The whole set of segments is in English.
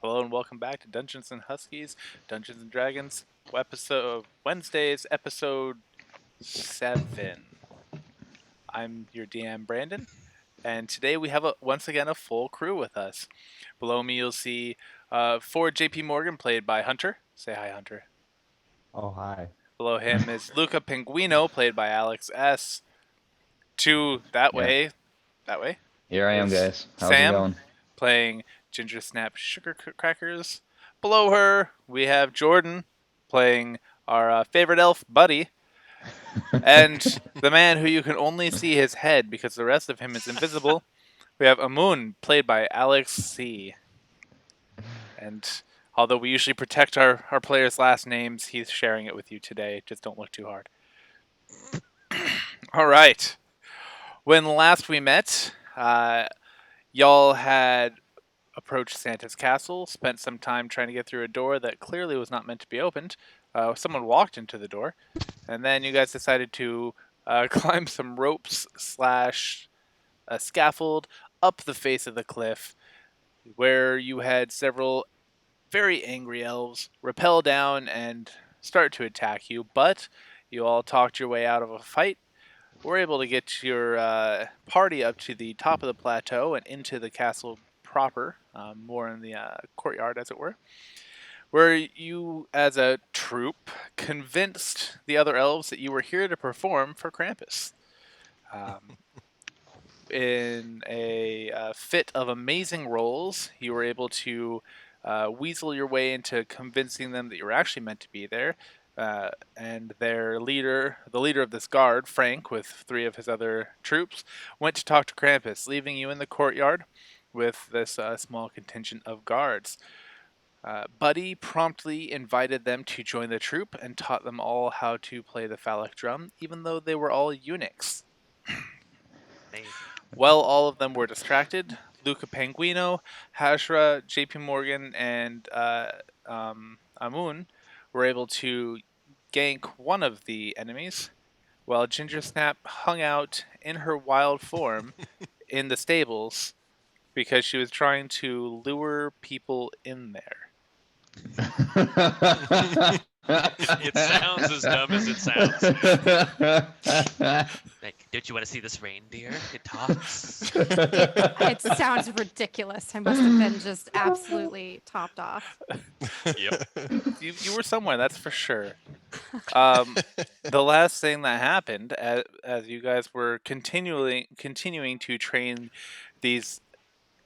Hello and welcome back to Dungeons and Huskies, Dungeons and Dragons, episode Wednesdays, episode 7. I'm your DM Brandon, and today we have once again a full crew with us. Below me, you'll see Ford JP Morgan, played by Hunter. Say hi, Hunter. Oh, hi. Below him is Luca Pinguino, played by Alex S. To that Yeah, way, that way here I am, is guys. How's it Sam, going? playing Ginger Snap Sugar Crackers. Below her, we have Jordan, playing our favorite elf, Buddy, and the man who you can only see his head because the rest of him is invisible. We have Amun, played by Alex C. And although we usually protect our players' last names, he's sharing it with you today. Just don't look too hard. All right. When last we met, y'all had approached Santa's castle, spent some time trying to get through a door that clearly was not meant to be opened. Someone walked into the door, and then you guys decided to climb some ropes slash a scaffold up the face of the cliff, where you had several very angry elves rappel down and start to attack you. But you all talked your way out of a fight. Were able to get your party up to the top of the plateau and into the castle proper, more in the courtyard, as it were, where you, as a troop, convinced the other elves that you were here to perform for Krampus. Um, in a fit of amazing rolls, you were able to weasel your way into convincing them that you were actually meant to be there. And their leader, the leader of this guard, Frank, with 3 of his other troops, went to talk to Krampus, leaving you in the courtyard with this small contingent of guards. Buddy promptly invited them to join the troop and taught them all how to play the phallic drum, even though they were all eunuchs. Amazing. While all of them were distracted, Luca Panguino, Hashra, JP Morgan, and Amun were able to gank one of the enemies, while Ginger Snap hung out in her wild form in the stables because she was trying to lure people in there. It sounds as dumb as it sounds. Like, don't you want to see this reindeer? It talks. It sounds ridiculous. I must have been just absolutely topped off. Yep. You were somewhere, that's for sure. The last thing that happened, as you guys were continuing to train these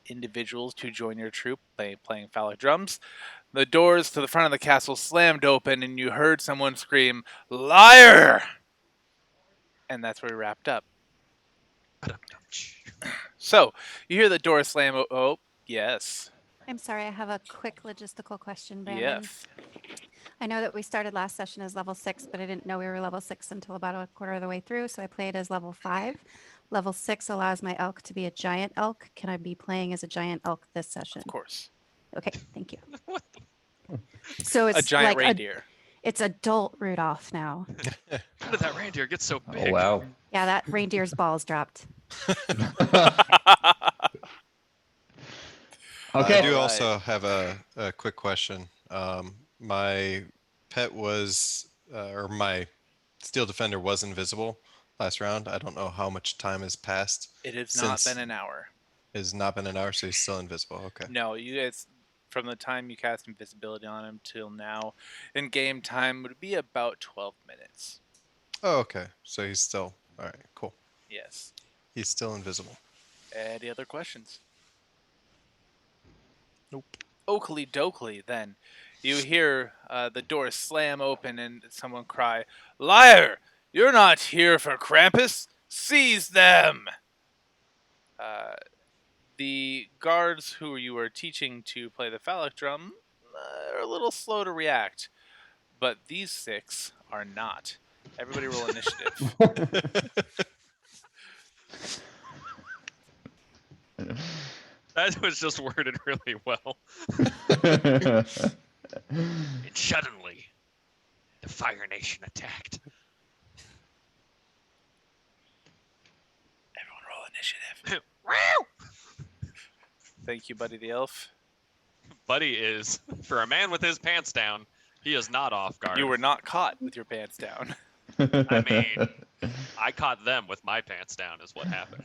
individuals to join your troop, playing phallic drums, the doors to the front of the castle slammed open, and you heard someone scream, "Liar!" And that's where we wrapped up. So you hear the door slam. Oh, yes, I'm sorry, I have a quick logistical question, Brandon. yes. I know that we started last session as level 6, but I didn't know we were level 6 until about a quarter of the way through, so I played as level 5. Level 6 allows my elk to be a giant elk. Can I be playing as a giant elk this session? Of course, Okay, thank you. What So a it's giant like reindeer. it's adult Rudolph now. How did that reindeer get so big? Oh, wow. Yeah, that reindeer's balls dropped. Okay. I do Alright. also have a quick question. My pet was, or my Steel Defender was invisible last round. I don't know how much time has passed. It has not Since- been an hour. It has not been an hour, so he's still invisible. Okay. No, you guys, from the time you cast invisibility on him till now, in game time would be about 12 minutes. Oh, okay. So he's still, all right, cool. Yes. He's still invisible. Any other questions? Nope. Oakley dokley, then. You hear the door slam open and someone cry, "Liar! You're not here for Krampus! Seize them!" The guards who you were teaching to play the phallic drum are a little slow to react, but these 6 are not. Everybody roll initiative. That was just worded really well. And suddenly, the Fire Nation attacked. Everyone roll initiative. Wow! Thank you, Buddy the Elf. Buddy is, for a man with his pants down, he is not off guard. You were not caught with your pants down. I mean, I caught them with my pants down is what happened.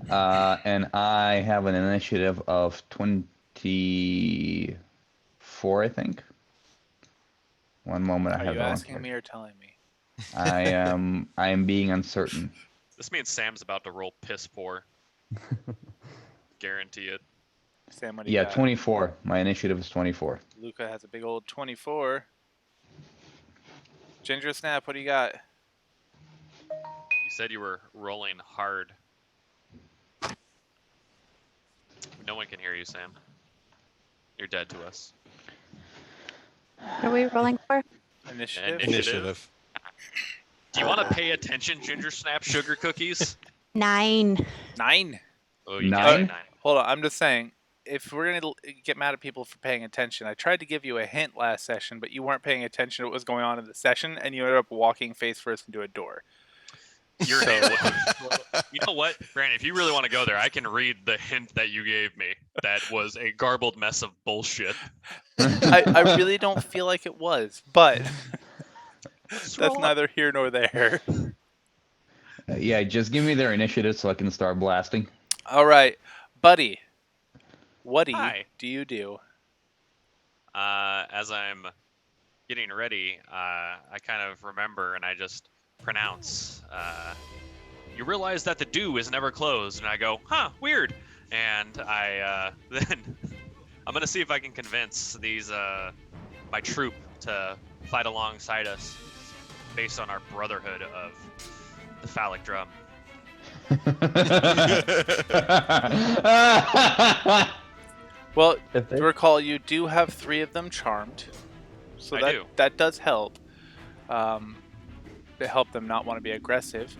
And I have an initiative of 24, I think. One moment, I Are have you that on asking here. me or telling me? I am being uncertain. This means Sam's about to roll piss poor. Guarantee it. Sam, what do you Yeah, got? 24. My initiative is 24. Luca has a big old 24. Ginger Snap, what do you got? You said you were rolling hard. No one can hear you, Sam. You're dead to us. What are we rolling for? Initiative? Initiative. Do you want to pay attention, Ginger Snap Sugar Cookies? 9. 9. Oh, you Nine? got 9. Hold on, I'm just saying, if we're going to get mad at people for paying attention, I tried to give you a hint last session, but you weren't paying attention to what was going on in the session, and you ended up walking face first into a door. You're You know what, Brandon? If you really want to go there, I can read the hint that you gave me. That was a garbled mess of bullshit. I really don't feel like it was, but that's Scroll up. neither here nor there. Yeah, just give me their initiative so I can start blasting. All right, buddy. What Hi. do you do? As I'm getting ready, I kind of remember and I just pronounce. You realize that the dew is never closed, and I go, huh, weird. And I then I'm gonna see if I can convince these my troop to fight alongside us, based on our brotherhood of the phallic drum. Well, If they, to recall, you do have 3 of them charmed, so I do. that does help. It helped them not want to be aggressive.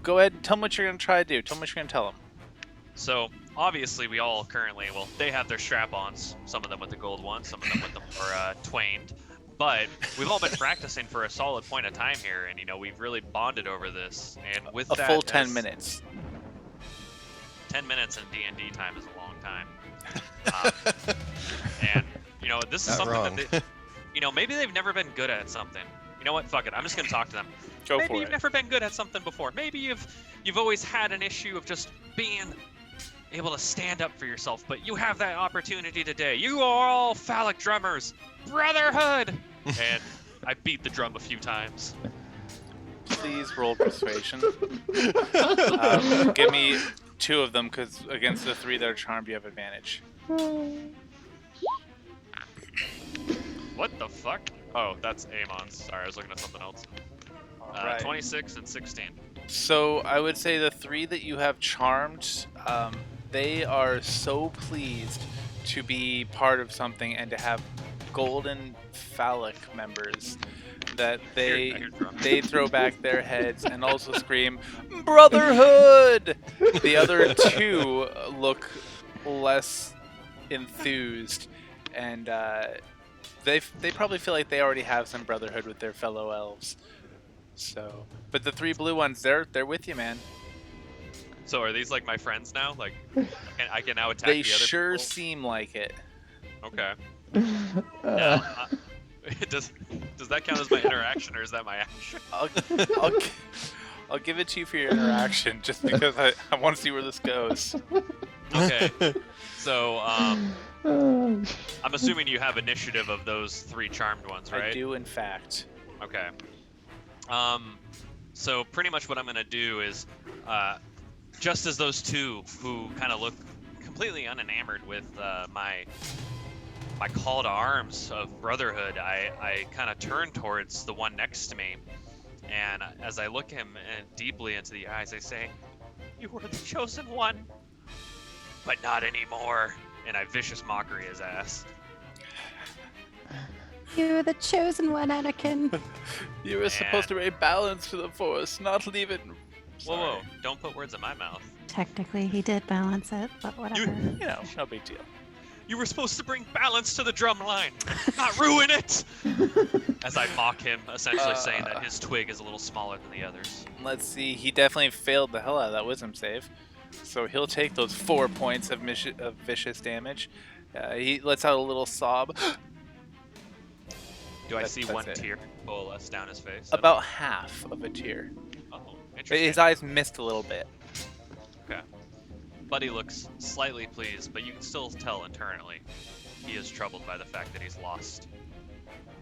Go ahead and tell them what you're going to try to do. Tell them what you're going to tell them. So obviously we all currently, well, they have their strap-ons, some of them with the gold ones, some of them with the more twaned. But we've all been practicing for a solid point of time here, and we've really bonded over this. And with A that, full 10 as- minutes. 10 minutes in D&D time is a long time. And this is Not something wrong. that they, maybe they've never been good at something. You know what? Fuck it. I'm just gonna talk to them. Go Maybe for you've it. never been good at something before. Maybe you've always had an issue of just being able to stand up for yourself, but you have that opportunity today. You are all phallic drummers, brotherhood. And I beat the drum a few times. Please roll persuasion. Give me 2 of them, because against the 3 that are charmed, you have advantage. What the fuck? Oh, that's Amon's. Sorry, I was looking at something else. Alright. 26 and 16. So I would say the 3 that you have charmed, they are so pleased to be part of something and to have golden phallic members that I hear drum. they throw back their heads and also scream, "Brotherhood!" The other 2 look less enthused, and they probably feel like they already have some brotherhood with their fellow elves. So, but the 3 blue ones, they're with you, man. So are these like my friends now? Like, I can now attack They the other sure people? seem like it. Okay. Now, does that count as my interaction, or is that my action? I'll give it to you for your interaction, just because I want to see where this goes. Okay. So, I'm assuming you have initiative of those 3 charmed ones, right? I do, in fact. Okay. So pretty much what I'm gonna do is, just as those 2 who kind of look completely unenamored with my call to arms of brotherhood, I kind of turn towards the one next to me, and as I look him deeply into the eyes, I say, "You were the chosen one, but not anymore," and I vicious mockery his ass. You're the chosen one, Anakin. You were supposed to bring balance to the force, not leave it. Whoa, don't put words in my mouth. Technically, he did balance it, but whatever. You know, no big deal. You were supposed to bring balance to the drum line, not ruin it! As I mock him, essentially saying that his twig is a little smaller than the others. Let's see. He definitely failed the hell out of that wisdom save. So he'll take those 4 points of vicious damage. He lets out a little sob. Do I That's- see that's one it. tear coalesce down his face? About half of a tear. Oh, interesting. His eyes missed a little bit. Okay. Buddy looks slightly pleased, but you can still tell internally he is troubled by the fact that he's lost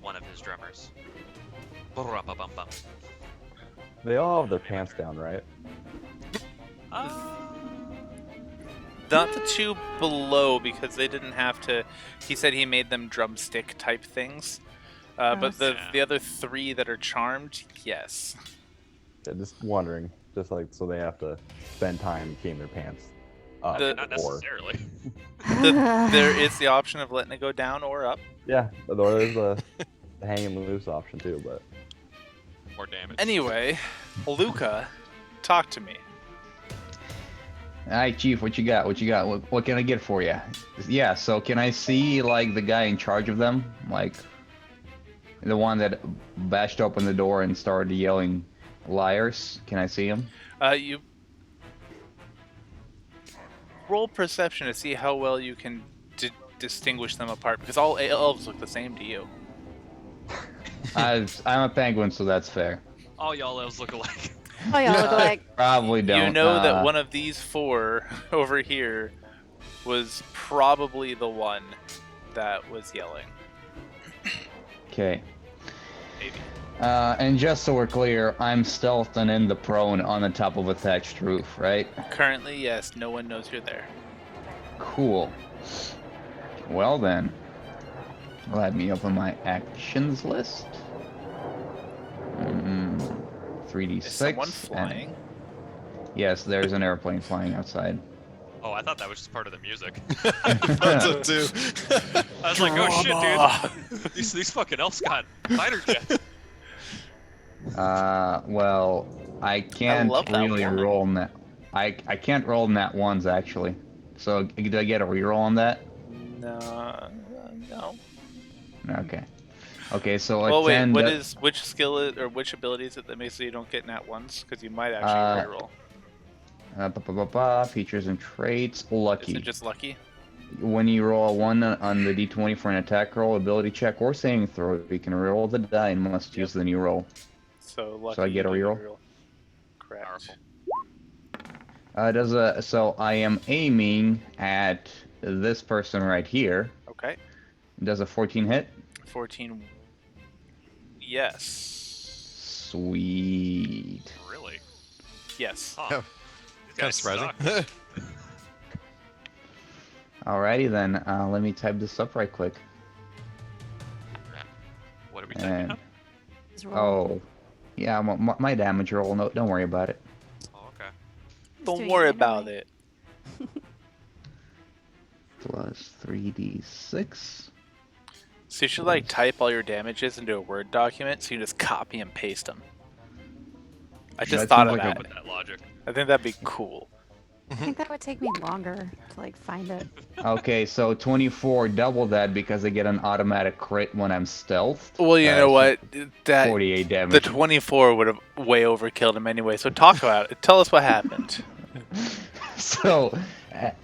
one of his drummers. Ba-rum-ba-bum-bum. They all have their pants down, right? Not the two below because they didn't have to. He said he made them drumstick type things. But the Yeah. the other 3 that are charmed, yes. Yeah, just wondering. Just like so they have to spend time keeping their pants up. The- Not or necessarily. There is the option of letting it go down or up. yeah, there's the hanging loose option too. But More damage. Anyway, Luca, talk to me. All right, Chief, what you got? What you got? What can I get for you? Yeah, so can I see like the guy in charge of them, like the one that bashed open the door and started yelling liars? Can I see him? You roll perception to see how well you can distinguish them apart, because all elves look the same to you. I'm a penguin, so that's fair. All y'all elves look alike. Oh, y'all look like Probably don't. You know that one of these 4 over here was probably the one that was yelling. Okay. Maybe. And just so we're clear, I'm stealthed and in the prone on the top of a thatched roof, right? Currently, yes, no one knows you're there. Cool. Well then, let me open my actions list. 3d6. Is someone and- flying? Yes, there's an airplane flying outside. Oh, I thought that was just part of the music. Thought so too. I was like, oh shit, Drama. dude. These fucking elves got fighter jets. Well, I can't love that really one. roll net. I can't roll net ones actually. So do I get a reroll on that? No. Okay. Okay, so Well, a wait. 10 Which skill or which ability is it that makes so you don't get nat ones? Because you might Uh, actually reroll. features and traits. Is Lucky. it just lucky? When you roll a 1 on the d20 for an attack roll, ability check, or saving throw, you can reroll the die and must use the new roll. So lucky. So I get a you reroll? Correct. Powerful. So I am aiming at this person right here. Okay. Does a 14 hit? 14. Yes. Sweet. Really? Yes. Huh. Yeah, These Kind of guys surprising. suck. Alrighty then, let me type this up right quick. What are we typing And up? His roll. oh, yeah, my damage roll. No, don't worry about it. Oh, okay. Don't doing worry it about anyway. it. Plus 3d6. So you should like type all your damages into a Word document so you just copy and paste them. I just That thought seems of like a- that. With that logic. I think that'd be cool. I think that would take me longer to like find it. Okay, so 24, double that because I get an automatic crit when I'm stealthed. Well, you know so what? That 48 the damage. 24 would have way overkilled him anyway. So talk about it. Tell us what happened. So,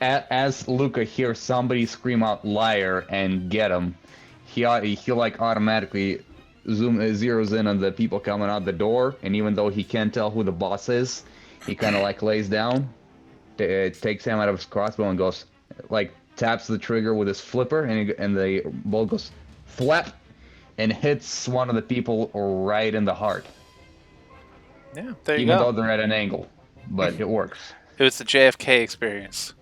as Luca hears somebody scream out "liar" and get him, he like automatically zeroes in on the people coming out the door, and even though he can't tell who the boss is, he kind of like lays down, takes him out of his crossbow and goes, like taps the trigger with his flipper, and the bolt goes flap, and hits one of the people right in the heart, Yeah, there you even though go. they're at an angle, but it works. It was the JFK experience.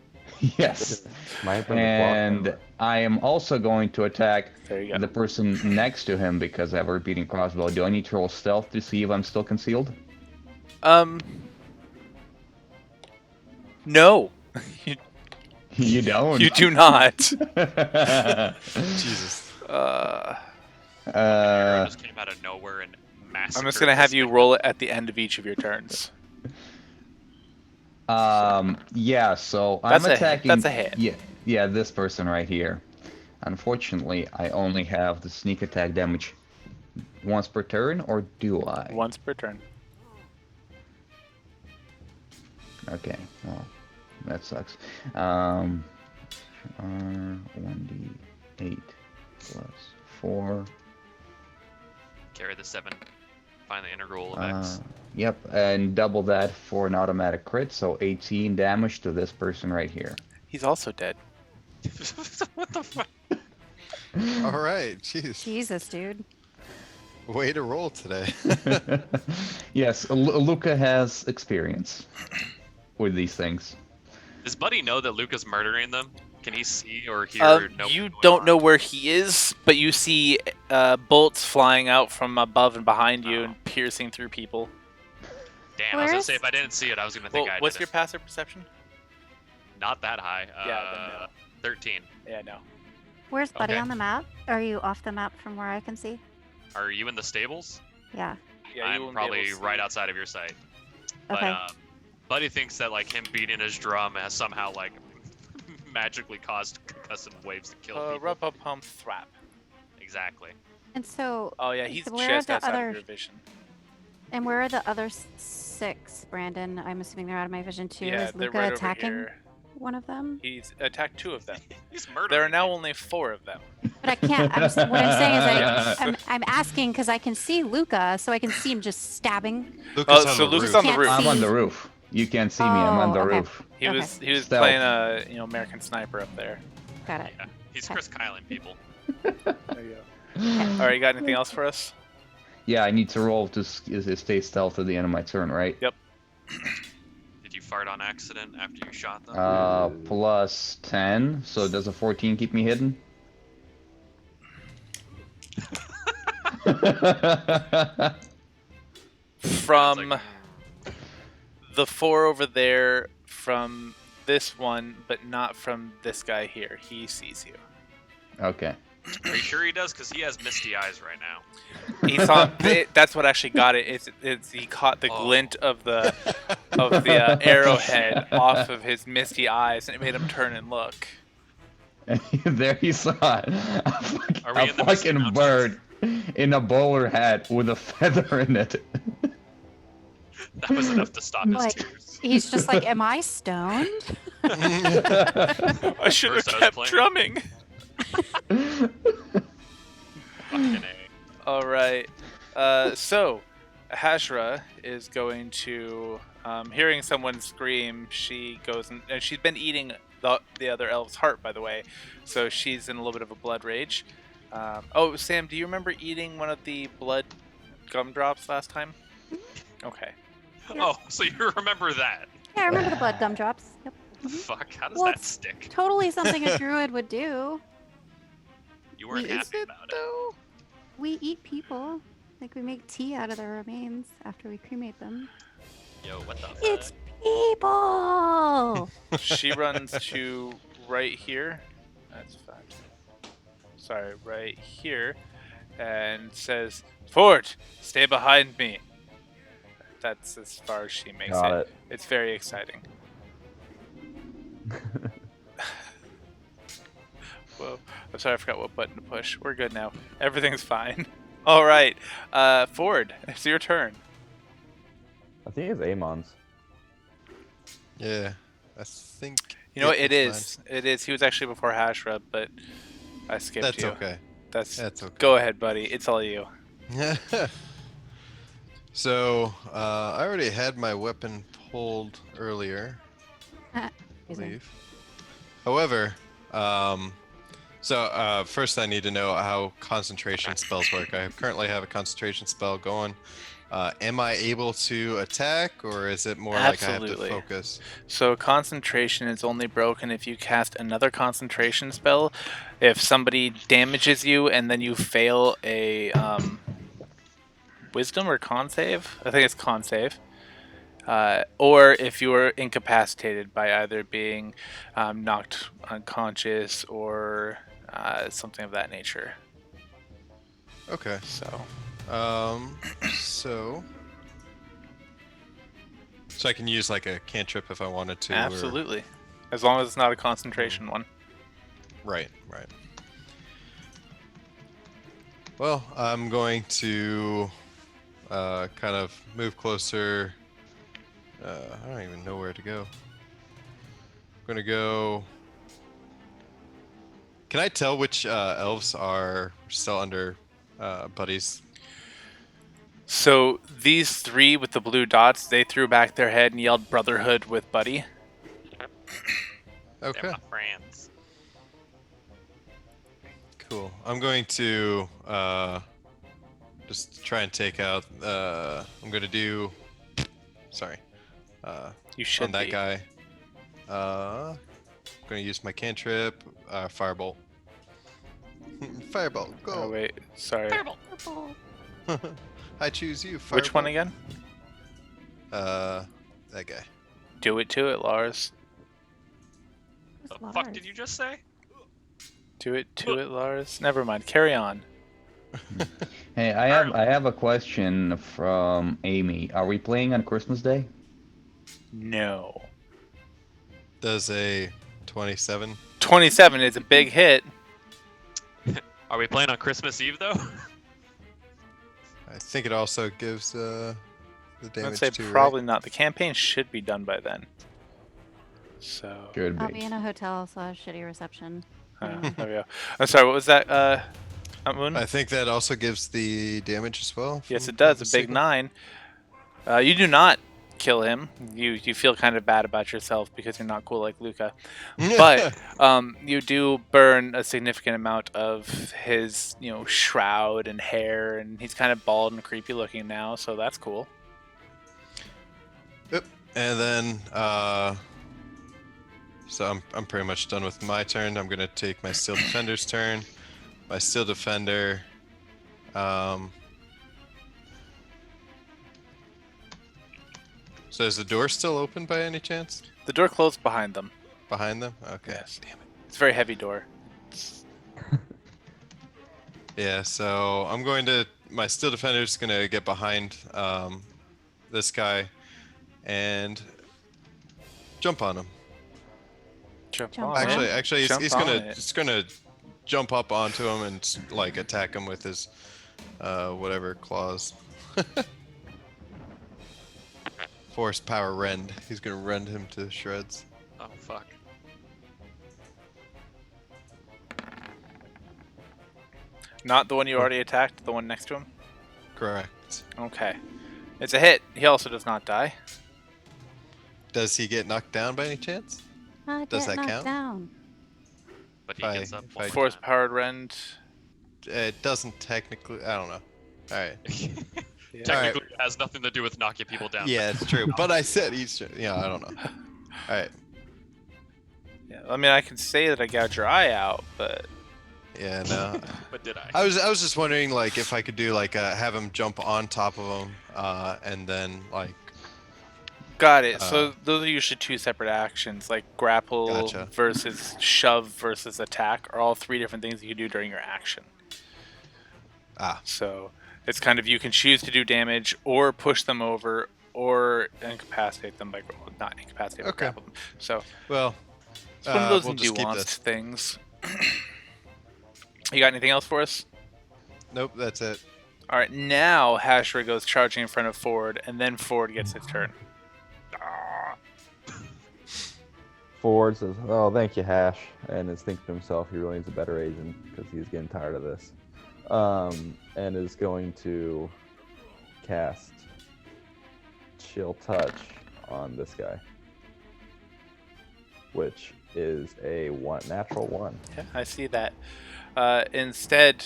Yes. might have been the clock And tower. I am also going to attack There you go. the person next to him because I have a repeating crossbow. Do I need to roll stealth to see if I'm still concealed? No, You don't. you do not. Jesus. Uh, Hero just came out of nowhere and massacred. I'm just gonna have this you thing. roll it at the end of each of your turns. Yeah. So That's I'm a hit. attacking. That's a hit. Yeah, this person right here. Unfortunately, I only have the sneak attack damage once per turn, or do I? Once per turn. Okay. Well, that sucks. 1d8 plus 4. Carry the 7. Find the integral of X. Yep, and double that for an automatic crit, so 18 damage to this person right here. He's also dead. What the fuck? All right, jeez. Jesus, dude. Way to roll today. Yes, Luca has experience with these things. Does Buddy know that Luca's murdering them? Can he see or hear? You don't know where he is, but you see bolts flying out from above and behind you and piercing through people. Damn, I was gonna Where's- say if I didn't see it, I was gonna Well, think I did. what's your passive perception? Not that high. Yeah, then no. 13. Yeah, no. Where's Buddy Okay. on the map? Are you off the map from where I can see? Are you in the stables? Yeah. Yeah, you I'm wouldn't be able probably to see. right outside of your sight. But Okay. Buddy thinks that like him beating his drum has somehow like magically caused concussive waves to kill people. Rub a pump thrap. Exactly. And so, Oh yeah, he's where are just the outside other- of your vision. and where are the other 6, Brandon? I'm assuming they're out of my vision too. Yeah, Is they're Luca right attacking over here. one of them? He's attacked 2 of them. He's murdering. There are now people. only 4 of them. But I can't. What I'm saying is Yeah. I'm asking because I can see Luca, so I can see him just stabbing. Lucas Oh, on so the Lucas roof. on the Can't roof. I'm on see. the roof. You can't see me. I'm on the Oh, okay. roof. He Okay. was Stealth. playing a American Sniper up there. Got it. Yeah, he's Chris Kyling people. There you go. All right, you got anything else for us? Yeah, I need to roll to stay stealth at the end of my turn, right? Yep. Did you fart on accident after you shot them? Plus 10. So does a 14 keep me hidden? From like- the 4 over there, from this one, but not from this guy here. He sees you. Okay. Are you sure he does? Because he has misty eyes right now. He saw. That's what actually got it. It's he caught the Oh. glint of the arrowhead off of his misty eyes, and it made him turn and look. And there you saw it. Are we A in the Misty fucking Mountains? bird in a bowler hat with a feather in it. That was enough to stop his Like- tears. He's just like, am I stoned? I should have First I was kept playing. drumming. Fucking A. All right. So, Hashra is going to, hearing someone scream, she goes and she's been eating the other elf's heart, by the way. So she's in a little bit of a blood rage. Oh, Sam, do you remember eating one of the blood gumdrops last time? Okay. Oh, so you remember that? Yeah, I remember the blood gumdrops. Yep. The fuck? How does Well, that it's stick? Totally something a druid would do. You weren't Is happy about it. We eat people. Like we make tea out of their remains after we cremate them. Yo, what the fuck? It's people. She runs to right here. That's fine. Sorry, right here. And says, Ford, stay behind me. That's as far as she makes Got it. it. It's very exciting. Whoa. I'm sorry, I forgot what button to push. We're good now. Everything's fine. All right. Ford, it's your turn. I think it's Amon's. Yeah, I think. You know what? yeah, It it's is. It is. He was actually before Hashra, but I mine. skipped That's you. okay. That's That's okay. Go ahead, buddy. It's all you. So, I already had my weapon pulled earlier, I Excuse me. believe. However, first I need to know how concentration spells work. I currently have a concentration spell going. Am I able to attack, or is it more like I have to Absolutely. focus? So concentration is only broken if you cast another concentration spell. If somebody damages you and then you fail a wisdom or con save, I think it's con save. Or if you are incapacitated by either being knocked unconscious or something of that nature. Okay. So So I can use like a cantrip if I wanted to. or- absolutely, as long as it's not a concentration one. Right. Well, I'm going to kind of move closer. I don't even know where to go. gonna go. Can I tell which elves are still under Buddy's? So these three with the blue dots, they threw back their head and yelled "Brotherhood" with Buddy. They're Okay, my friends. cool. I'm going to just try and take out. I'm gonna do. Sorry. You should On that be. guy. I'm gonna use my cantrip. Firebolt. Firebolt, Oh go! wait, sorry. Fireball. I choose you. Firebolt. Which one again? That guy. Do it to it, Lars. Who's The Lars? fuck did you just say? Do it to it, Lars. Never mind. Carry on. Hey, I have a question from Amy. Are we playing on Christmas Day? No. Does a 27? 27 is a big hit. Are we playing on Christmas Eve though? I think it also gives the I'd damage say too, probably not. The campaign should be done by then. So. Could I'll be. be in a hotel, so I have shitty reception. There we go. I'm sorry. What was that? Moon? I think that also gives the damage as well. Yes, from it does. the A big signal. 9. You do not kill him. You feel kind of bad about yourself because you're not cool like Luca. But you do burn a significant amount of his, shroud and hair, and he's kind of bald and creepy looking now. So that's cool. Yep. And then, so I'm pretty much done with my turn. I'm gonna take my Steel Defender's turn. My Steel Defender. So is the door still open by any chance? The door closed behind them. Behind them? Okay. Yes. Damn it. It's a very heavy door. Yeah, so I'm going to. My Steel Defender's gonna get behind this guy and jump on him. Jump Jump on on it. him? Actually, Jump he's on gonna it. just gonna jump up onto him and like attack him with his whatever claws. Force power rend. He's gonna rend him to shreds. Oh fuck. Not the one you already attacked, the one next to him? Correct. Okay. It's a hit. He also does not die. Does he get knocked down by any chance? I Does get that knocked count? down. But he If I- gets up if one I- more Force time. powered rend. It doesn't technically. I don't know. All right. Yeah. Technically, it has nothing to do with knocking people down. Yeah, it's true. But I said he's. Yeah, I don't know. All right. Yeah, I mean, I can say that I gouged your eye out, but Yeah, no. But did I? I was just wondering like if I could do like have him jump on top of him, and then like got it. So those are usually two separate actions, like grapple Gotcha. versus shove versus attack, are all three different things you can do during your action. So it's kind of you can choose to do damage or push them over or incapacitate them by not incapacitate, but Okay. grapple them. So well. it's one of those we'll just keep nuanced this. things. You got anything else for us? Nope, that's it. All right, now Hashra goes charging in front of Ford, and then Ford gets his turn. Ford says, "Oh, thank you, Hash," and is thinking to himself, he really needs a better agent because he's getting tired of this. And is going to cast Chill Touch on this guy, which is a natural 1. Yeah, I see that. Instead,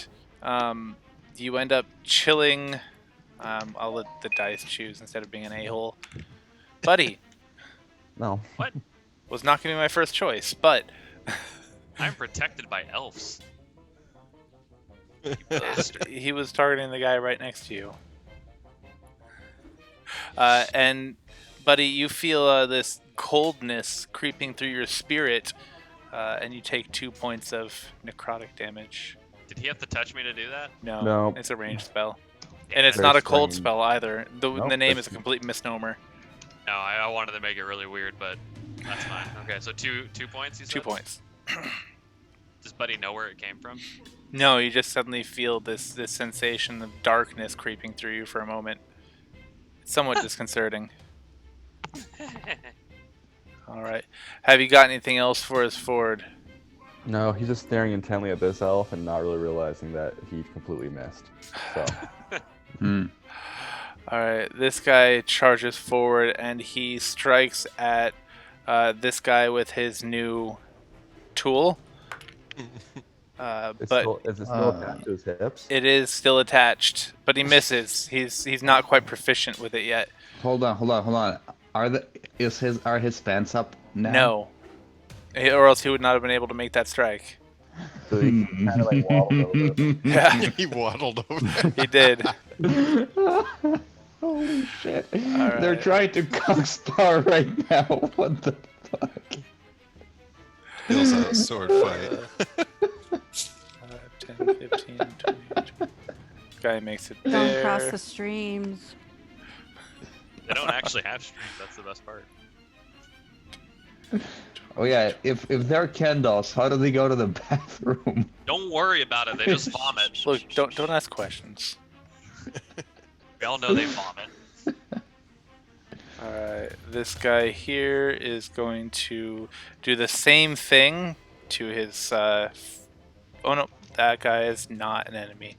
you end up chilling. I'll let the dice choose instead of being an a-hole. Buddy No. What? was not going to be my first choice, but I'm protected by elves. he was targeting the guy right next to you. And, Buddy, you feel this coldness creeping through your spirit, and you take 2 points of necrotic damage. Did he have to touch me to do that? No, No. it's a ranged spell. And it's Very not a cold strange. spell either. The Nope, name that's- is a complete misnomer. No, I wanted to make it really weird, but that's fine. Okay, so two points. You said? 2 points. Does Buddy know where it came from? No, you just suddenly feel this sensation of darkness creeping through you for a moment. It's somewhat disconcerting. All right. Have you got anything else for us, Ford? No, he's just staring intently at this elf and not really realizing that he completely missed. So, Hmm. All right. This guy charges forward and he strikes at this guy with his new tool. But is it still attached to his hips? it is still attached, but he misses. He's not quite proficient with it yet. Hold on. Are his pants up now? No, or else he would not have been able to make that strike. So he kind of like waddled over. Yeah, He waddled over. he did. Holy shit. All They're right. trying to cock right now. What the fuck? Feels a sword fight. 10, 15, 20. Guy makes it Don't cross there. the streams. They don't actually have streams. That's the best part. Oh yeah, if they're Ken dolls, how do they go to the bathroom? Don't worry about it. They just vomit. Look, don't ask questions. We all know they vomit. All right, this guy here is going to do the same thing to his. Oh no, that guy is not an enemy.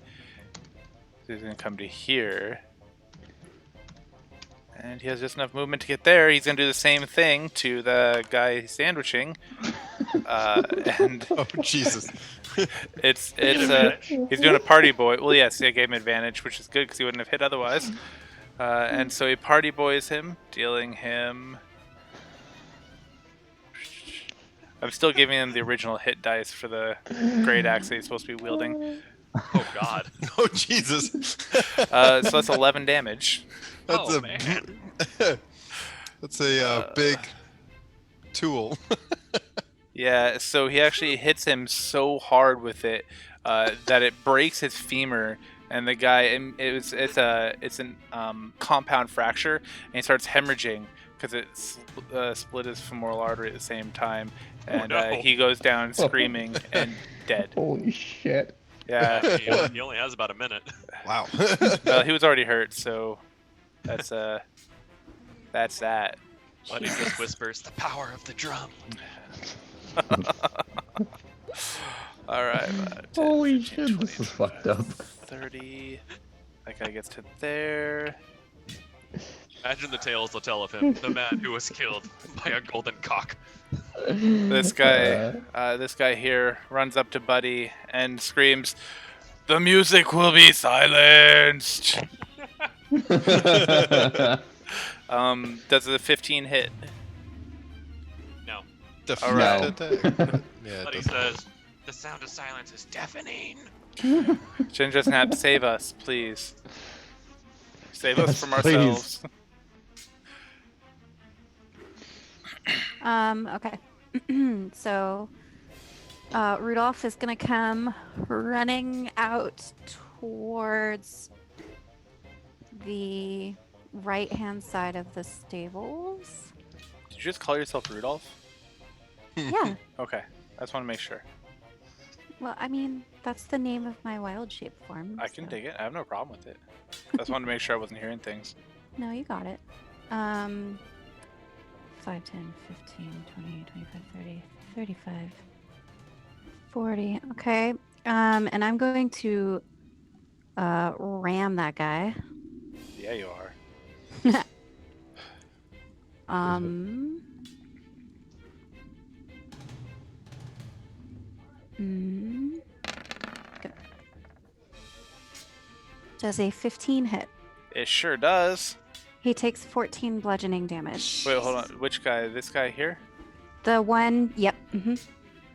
He's going to come to here, and he has just enough movement to get there. He's going to do the same thing to the guy he's sandwiching, and Oh Jesus! it's he's doing a party boy. Well, yes, I gave him advantage, which is good because he wouldn't have hit otherwise. And so he party boys him, dealing him. I'm still giving him the original hit dice for the great axe that he's supposed to be wielding. Oh God. Oh Jesus! So that's 11 damage. That's Oh, a man. that's a big tool. Yeah, so he actually hits him so hard with it that it breaks his femur, and the guy it's an compound fracture, and he starts hemorrhaging because it split his femoral artery at the same time, and no. he goes down screaming and dead. Holy shit. Yeah, He only has about a minute. Wow. he was already hurt, so that's that. Buddy just whispers, "The power of the drum." All right. 10, Holy 15, shit, this is fucked up. 30. That guy gets to there. Imagine the tales they'll tell of him, the man who was killed by a golden cock. This guy here runs up to Buddy and screams, "The music will be silenced." Does a 15 hit? No. Deflect No. attack. Yeah, it Buddy doesn't. says, "The sound of silence is deafening." Ginger Snap, save us, please. Save us Yes, from please. ourselves. Okay. So, Rudolph is gonna come running out towards the right-hand side of the stables. Did you just call yourself Rudolph? Yeah. Okay, I just want to make sure. Well, I mean, that's the name of my wild shape form. I can so- dig it. I have no problem with it. I just wanted to make sure I wasn't hearing things. No, you got it. 5, 10, 15, 20, 25, 30, 35, 40. Okay. And I'm going to ram that guy. Yeah, you are. Good. Does a 15 hit. It sure does. He takes 14 bludgeoning damage. Wait, hold on. Which guy? This guy here? The one, yep.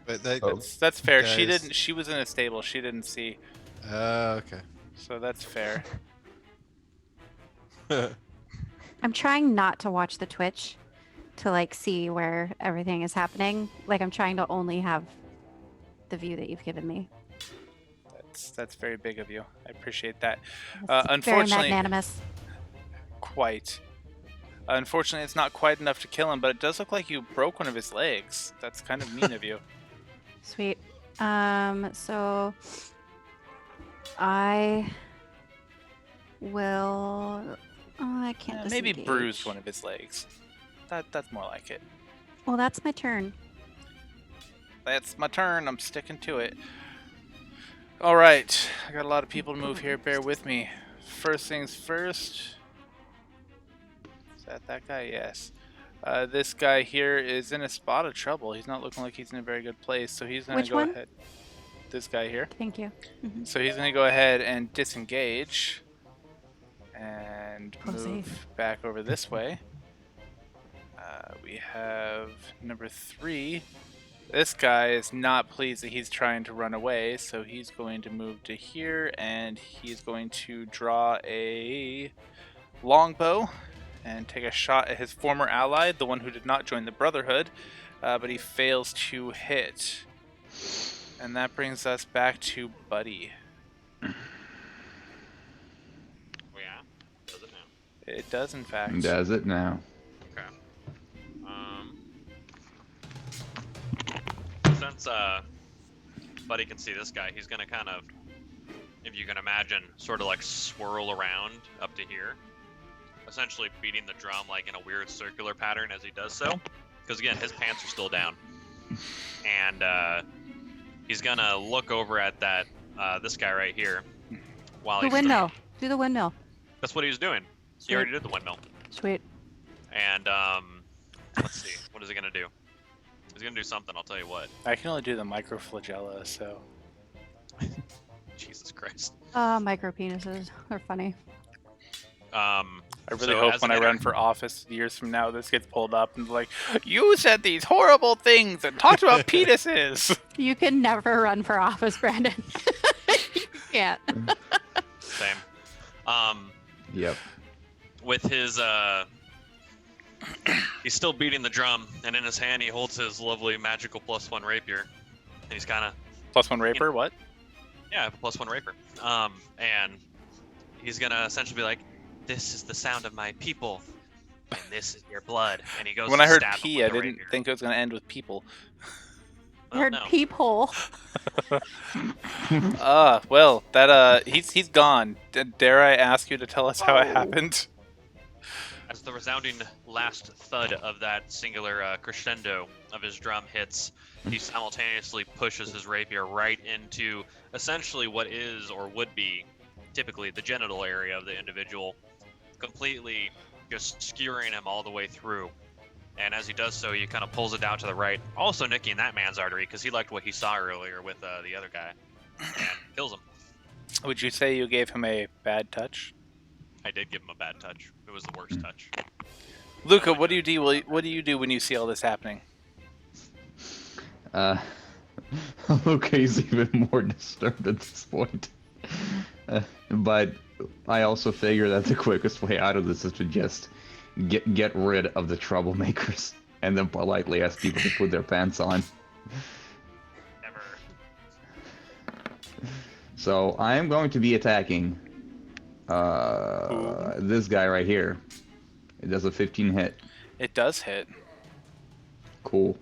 But that, Oh. That's fair. She Guys. didn't. She was in a stable. She didn't see. okay. So that's fair. I'm trying not to watch the Twitch to like see where everything is happening. Like I'm trying to only have the view that you've given me. That's very big of you. I appreciate that. It's very Unfortunately, magnanimous. quite. Unfortunately, it's not quite enough to kill him, but it does look like you broke one of his legs. That's kind of mean of you. Sweet. So I will. Oh, I can't. Maybe disengage. bruised one of his legs. That's more like it. Well, that's my turn. That's my turn. I'm sticking to it. All right. I got a lot of people to move here. Bear with me. First things first. Is that guy? Yes. This guy here is in a spot of trouble. He's not looking like he's in a very good place, so he's going to Which go one? ahead. This guy here. Thank you. So he's going to go ahead and disengage and Jose. move back over this way. We have number 3. This guy is not pleased that he's trying to run away, so he's going to move to here, and he's going to draw a longbow and take a shot at his former ally, the one who did not join the Brotherhood, but he fails to hit. And that brings us back to Buddy. Oh, yeah. Does it now? It does, in fact. Does it now? Okay. Since Buddy can see this guy, he's gonna kind of, if you can imagine, sort of like swirl around up to here, essentially beating the drum like in a weird circular pattern as he does so. Because again, his pants are still down, and he's gonna look over at that this guy right here while The he's windmill. Do the windmill. That's what he was doing. He Sweet. already did the windmill. Sweet. And let's see, what is he gonna do? He's gonna do something. I'll tell you what. I can only do the microflagella, so... Jesus Christ. Micro penises. They're funny. I really So hope as when an I inter- run for office years from now, this gets pulled up and like, you said these horrible things and talked about penises. You can never run for office, Brandon. You can't. Same. Yep. With his he's still beating the drum, and in his hand he holds his lovely magical +1 rapier, and he's kind of +1 raper, what? yeah, +1 rapier. And he's gonna essentially be like, "This is the sound of my people, and this is your blood." And he goes. When to I heard stab him P, with I the didn't rapier. think it was going to end with people. I heard no. peephole. Well, that he's gone. Dare I ask you to tell us how it happened? As the resounding last thud of that singular crescendo of his drum hits, he simultaneously pushes his rapier right into essentially what is or would be typically the genital area of the individual, completely just skewering him all the way through. And as he does so, he kind of pulls it down to the right, also nicking that man's artery because he liked what he saw earlier with the other guy, and kills him. Would you say you gave him a bad touch? I did give him a bad touch. It was the worst touch. Luca, what do you do? What do you do when you see all this happening? Luca is even more disturbed at this point. But I also figure that the quickest way out of this is to just get rid of the troublemakers and then politely ask people to put their pants on. Never. So I am going to be attacking this guy right here. It does a 15 hit. It does hit. Cool.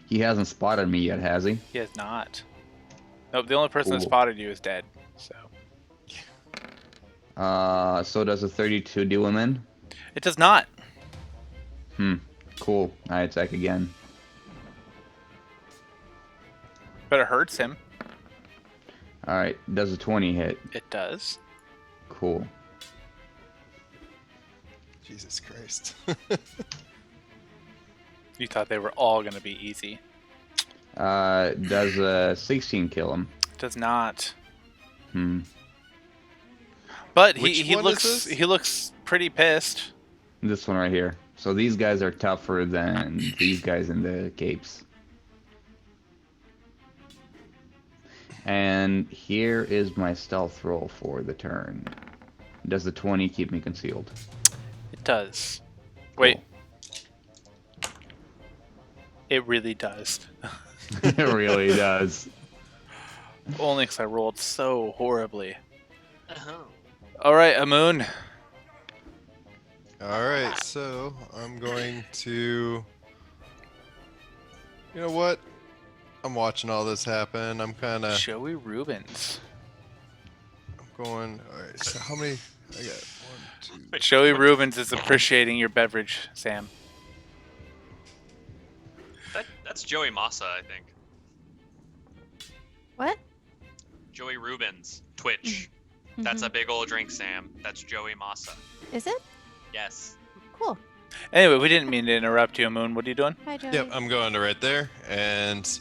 He hasn't spotted me yet, has he? He has not. Nope, the only person that Cool. spotted you is dead. So So does a 32 do him in? it does not. Cool. I attack again. But it hurts him. Alright, does a 20 hit. It does. Cool. Jesus Christ. You thought they were all going to be easy. Does a 16 kill him? It does not. Hmm. But Which he one is looks this? he looks pretty pissed. This one right here. So these guys are tougher than these guys in the capes. And here is my stealth roll for the turn. Does the 20 keep me concealed? It does. Wait. It really does. It really does. Only because I rolled so horribly. Uh-huh. All right, Amun. All right, so I'm going to. You know what? I'm watching all this happen. I'm kind of Joey Rubens. going. All right, so how many? I got 1, 2. Joey Rubens is appreciating your beverage, Sam. That's Joey Massa, I think. What? Joey Rubens, Twitch. That's a big old drink, Sam. That's Joey Massa. Is it? Yes. Cool. Anyway, we didn't mean to interrupt you, Moon. What are you doing? Hi, Joey. Yep, I'm going to right there, and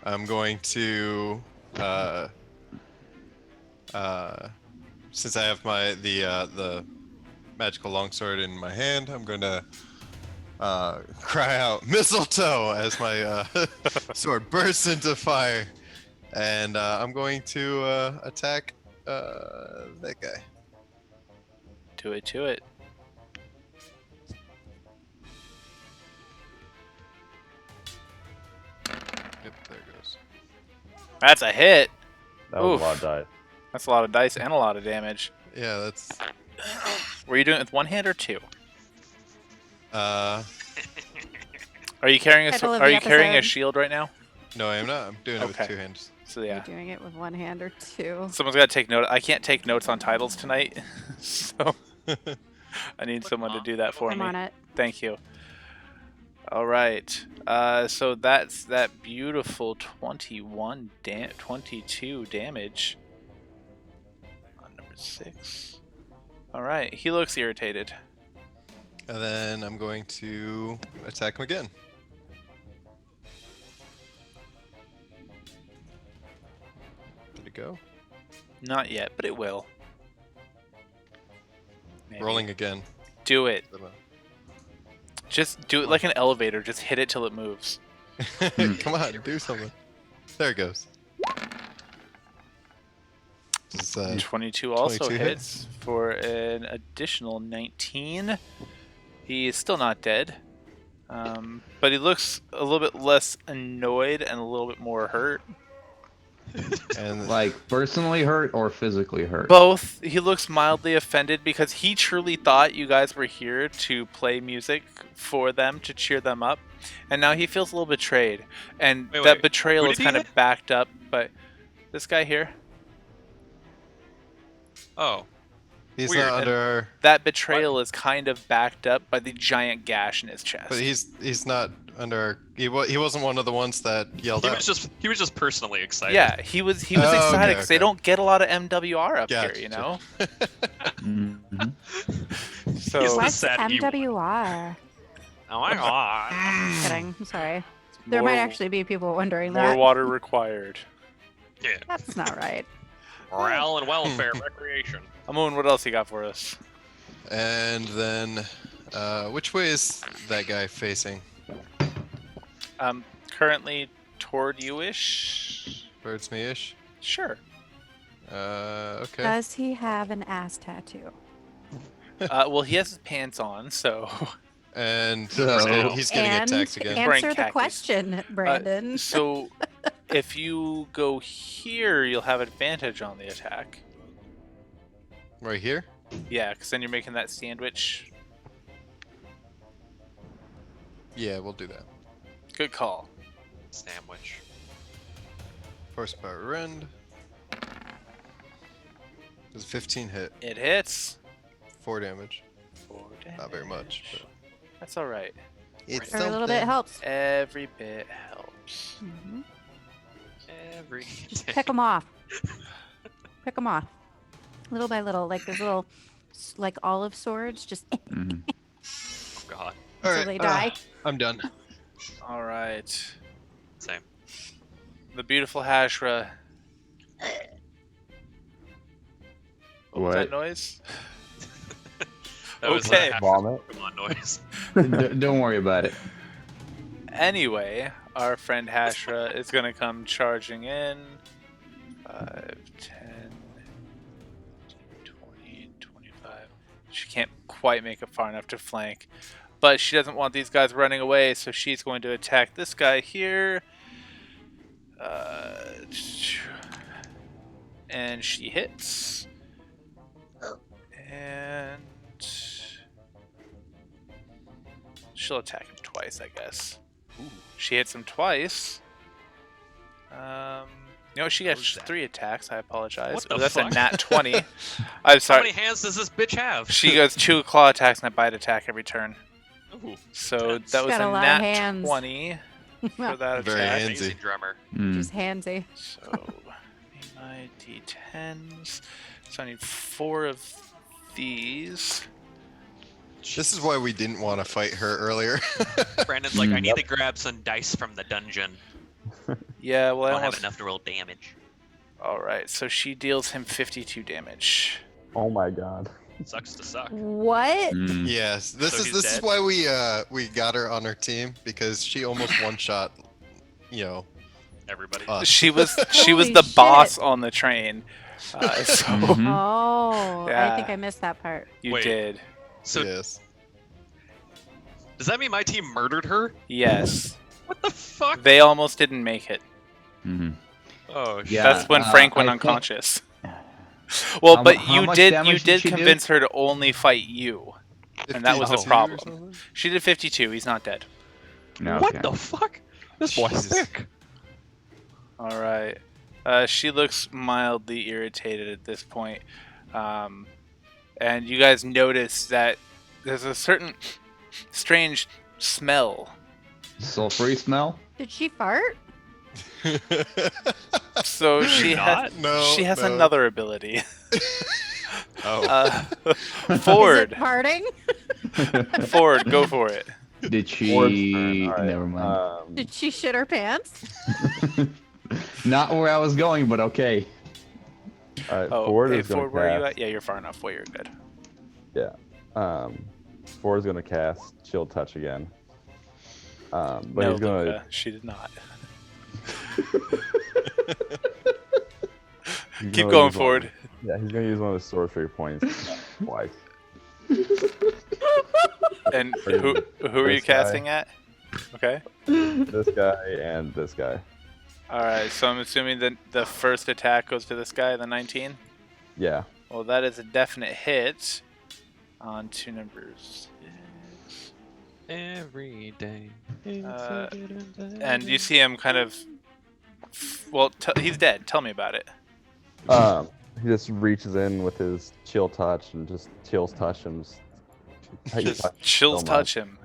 I'm going to since I have the magical longsword in my hand, I'm going to cry out mistletoe as my sword bursts into fire, and I'm going to attack that guy. Do it to it. Yep, there it goes. That's a hit. That was Oof. a lot of dice. That's a lot of dice and a lot of damage. Yeah, that's Were you doing it with one hand or two? uh Are you carrying a Title of Are the you carrying a episode. shield right now? no, I am not. I'm doing it with Okay. 2 hands. So You're yeah, doing it with one hand or two. someone's got to take note. I can't take notes on titles tonight, so I need someone to do that for I'm me. on it. Thank you. All right. So that's that beautiful 22 damage on number 6. All right. He looks irritated. And then I'm going to attack him again. Did it go? Not yet, but it will. Maybe. Rolling again. Do it. I don't Just do it like an elevator. Just hit it till it moves. know. Come on, do something. There it goes. Just, 22 also 22 hits for an additional 19. He is still not dead, but he looks a little bit less annoyed and a little bit more hurt. and Like personally hurt or physically hurt? Both. He looks mildly offended because he truly thought you guys were here to play music for them, to cheer them up, and now he feels a little betrayed. And Wait, that wait. betrayal Who is did he kind of hit? backed up by this guy here. Oh. he's Weird. not under our. That betrayal is kind of backed up by the giant gash in his chest. But he's not under our. He wasn't one of the ones that yelled He out. was just personally excited. Yeah, he was Oh, okay, excited because they okay. don't get a lot of MWR up Gotcha. here, you know. Mhm. So He's the What's sad Ewok. MWR? Oh my god. Kidding. I'm sorry. There might actually be people wondering more that. water required. Yeah. That's not right. Morale and welfare, recreation. Amun, what else you got for us? And then, which way is that guy facing? Currently toward you-ish. Towards me-ish. Sure. Okay. Does he have an ass tattoo? Well, he has his pants on, so. And So- he's getting And attacked again. Wearing answer the khakis. question, Brandon. So, if you go here, you'll have advantage on the attack. Right here? Yeah, because then you're making that sandwich. Yeah, we'll do that. Good call. Sandwich. Horsepower rend. Does a 15 hit? It hits. 4 damage. 4 damage. Not very much, but That's all right. it's or a little bit something. helps. Every bit helps. hmm Every Pick them off. Pick them off. Little by little, like those little, like olive swords, just Mhm. Oh god. until they die. I'm done. All right. Same. The beautiful Hashra. What was that What? noise? That was Okay. a Vomit. Pokemon noise. Don't worry about it. Anyway, our friend Hashra is going to come charging in. 5, 10, 20, 25. She can't quite make it far enough to flank. But she doesn't want these guys running away, so she's going to attack this guy here. And she hits. And she'll attack him twice, I guess. Ooh. She hits him twice. She gets How's that? 3 attacks. I apologize. What Oh, the that's fuck? a nat 20. I'm How sorry. many hands does this bitch have? She goes 2 claw attacks and a bite attack every turn. Ooh, So tense. that was Got a a lot of nat hands. 20 for that Very attack. handsy. Amazing drummer. Mm. Just handsy. So my d10s. So I need 4 of these. This is why we didn't want to fight her earlier. Brandon's like, I need Yep. to grab some dice from the dungeon. Yeah, well, I Don't have almost. enough to roll damage. All right, so she deals him 52 damage. Oh my god. Sucks to suck. What? Mm. Yes, this So is he's this is dead? why we got her on our team, because she almost one shot, you know, Everybody. us. She was the Holy boss shit. on the train. So Mhm. Oh, I Yeah. think I missed that part. you Wait. did. So Yes. does that mean my team murdered her? Yes. What the fuck? They almost didn't make it. Mhm. Oh shit. Yeah. That's when Frank went I think- unconscious. Well, How but mu- how you much did damage did she do? convince her to only fight you. And that was the 52 or problem. something? She did 52. He's not dead. Okay. What the fuck? This boy's Jesus. sick. All right. She looks mildly irritated at this point. And you guys notice that there's a certain strange smell. Sulfury smell? Did she fart? So she Not? has No. she has no. another ability. Oh. Ford, Is it farting? Ford, go for it. Did Ford's she? turn. All right. Never mind. Did she shit her pants? Not where I was going, but okay. All right. Oh, Ford hey, is going Ford, to where are you cast. at? Yeah, you're far enough. Well, you're good. Yeah. Ford is going to cast Chill Touch again. But no, he's going Luca, she did not. to Keep going, Ford. Yeah, he's going to use one of his sorcery points twice. And who are you This guy. casting at? Okay. This guy and this guy. All right. So I'm assuming that the first attack goes to this guy, the 19. Yeah. Well, that is a definite hit on 2 numbers. Every day. And you see him kind of. Well, he's dead. Tell me about it. He just reaches in with his chill touch and just chills touch him. Just chills so touch him.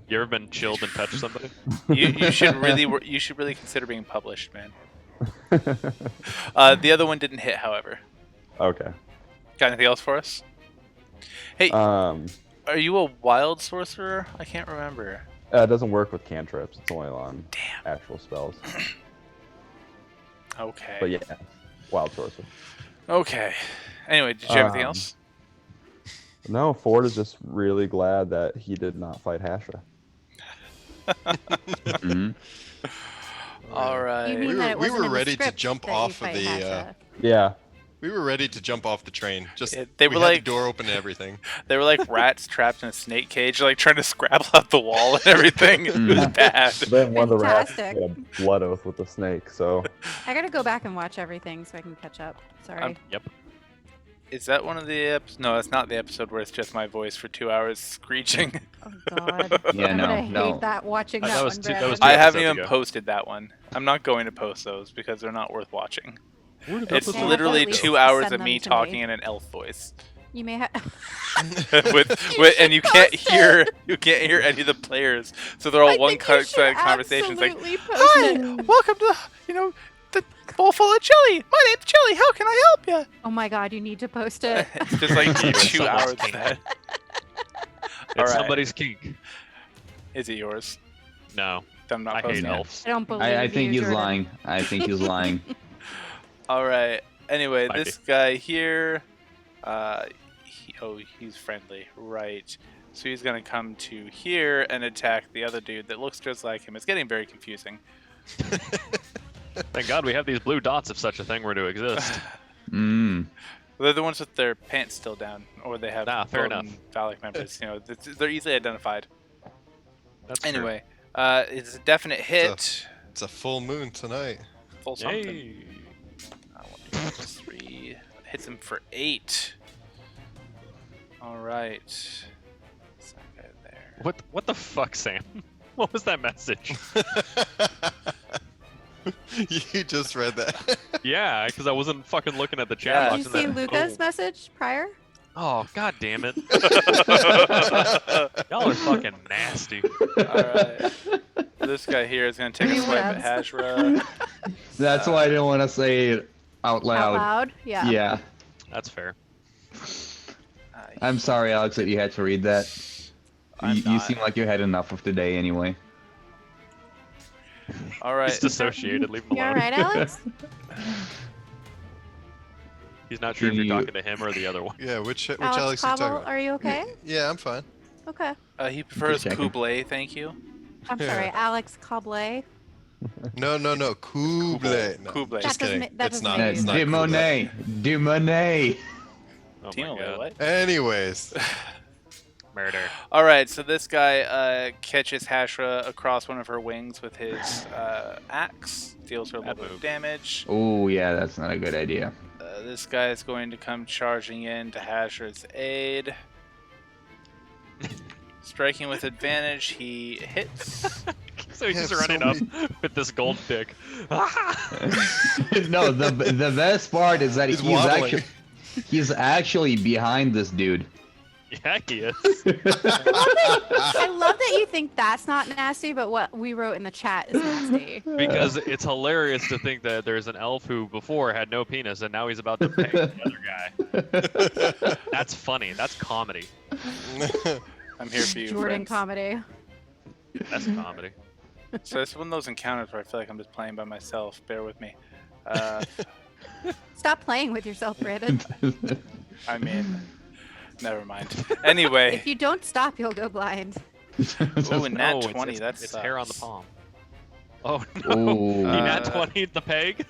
You ever been chilled and touched somebody? You should really consider being published, man. The other one didn't hit, however. Okay. Got anything else for us? Hey, are you a wild sorcerer? I can't remember. It doesn't work with cantrips. It's only on Damn. actual spells. Okay. But yeah, wild sorcerer. Okay. Anyway, did you have anything else? No, Ford is just really glad that he did not fight Hashra. Mhm. All right. You mean We that were- it we wasn't were in the ready to script jump that you off of fight the, Hasha? Yeah. We were ready to jump off the train. Just Yeah, they we were had like the door open and everything. They were like rats trapped in a snake cage, like trying to scrabble out the wall and everything. It was bad. But then one of the rats Fantastic. had a blood oath with the snake, so I gotta go back and watch everything so I can catch up. Sorry. Yep. Is that one of the episodes? No, that's not the episode where it's just my voice for 2 hours screeching. Oh God. Yeah, I'm no, gonna no. hate that watching That that, was one. two- that was Brandon. I haven't episodes even ago. posted that one. I'm not going to post those because they're not worth watching. It's Yeah, literally at least 2 hours send of them me to talking me. in an elf voice. You may have. And you can't post hear any of the players, so they're all I one think you should conversations like, absolutely post "Hi, it. welcome to the bowl full of chili. My name's Chili. How can I help you?" Oh my God, you need to post it. It's just like You're 2 someone's hours of kink. that. It's Alright. somebody's kink. Is it yours? No, I'm not I hate posting it. elves. I don't believe I think you, he's Jordan. lying. I think he's lying. All right. Anyway, Might this guy here, he's friendly, right? So he's gonna come to here and attack the other dude that looks just like him. It's getting very confusing. Thank God we have these blue dots if such a thing were to exist. Mm. They're the ones with their pants still down, or they have Fair golden enougly phallic members. They're easily identified. That's true. Anyway, it's a definite hit. It's a full moon tonight. Full something. Yay. 1, 2, 3. Hits him for 8. All right. That's that guy there. What the fuck, Sam? What was that message? You just read that. Yeah, because I wasn't fucking looking at the Yeah. chat Did box. you and see then, Luca's oh, message prior? Oh, god damn it. Y'all are fucking nasty. Alright. This guy here is going to take a Three swipe at webs. Hashra. That's why I didn't want to say it out Out loud. loud? Yeah. Yeah. That's fair. I'm sorry, Alex, that you had to read that. I'm You not. seem like you had enough of today anyway. Alright. He's dissociated. Leave him You alone. alright, Alex? He's not sure if you're You- talking to him or the other one. Yeah, which Alex Alex are you talking Cobble, about? are you okay? Yeah, I'm fine. Okay. He prefers Just checking. Kublai, thank you. I'm sorry, Alex Cobble. No, Kublai. No, Kublai. just That doesn't kidding. ma- that It's doesn't not. make It's any not De Kublai. Monet. De Monet. Oh Timo, my god. what? Anyways, Murder. Alright, so this guy catches Hashra across one of her wings with his axe, deals her a little Bad bit of move. damage. Oh, yeah, that's not a good idea. This guy is going to come charging in to Hashra's aid. Striking with advantage, he hits. So he's Yeah, just running so up with this gold pick. No, the best part is that He's wobbling. he's actually behind this dude. Yeah, he is. I love that you think that's not nasty, but what we wrote in the chat is nasty. Because it's hilarious to think that there's an elf who before had no penis and now he's about to pay the other guy. That's funny. That's comedy. I'm here for you, Jordan friends. comedy. That's comedy. So it's one of those encounters where I feel like I'm just playing by myself. Bear with me. Stop playing with yourself, Brandon. I mean, never mind. Anyway. If you don't stop, you'll go blind. Ooh, and nat No, 20, it's, that's it's hair on the palm. Oh no. Ooh. He nat Uh, 20 the peg?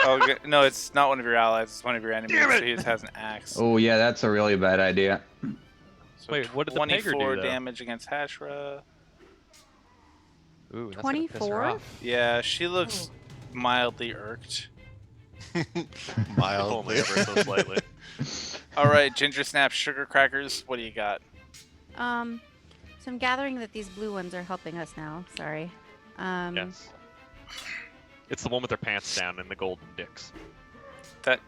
Oh, no, it's not one of your allies. It's one of your enemies. Damn it! So he just has an axe. Oh, yeah, that's a really bad idea. So Wait, what did the pegger do, 24 though? damage against Hashra. Ooh, that's gonna piss her 24? off. Yeah, she looks mildly irked. Only Mildly. ever so slightly. All right, Ginger Snap Sugar Crackers, what do you got? So I'm gathering that these blue ones are helping us now. Sorry. Yes. It's the one with their pants down and the golden dicks.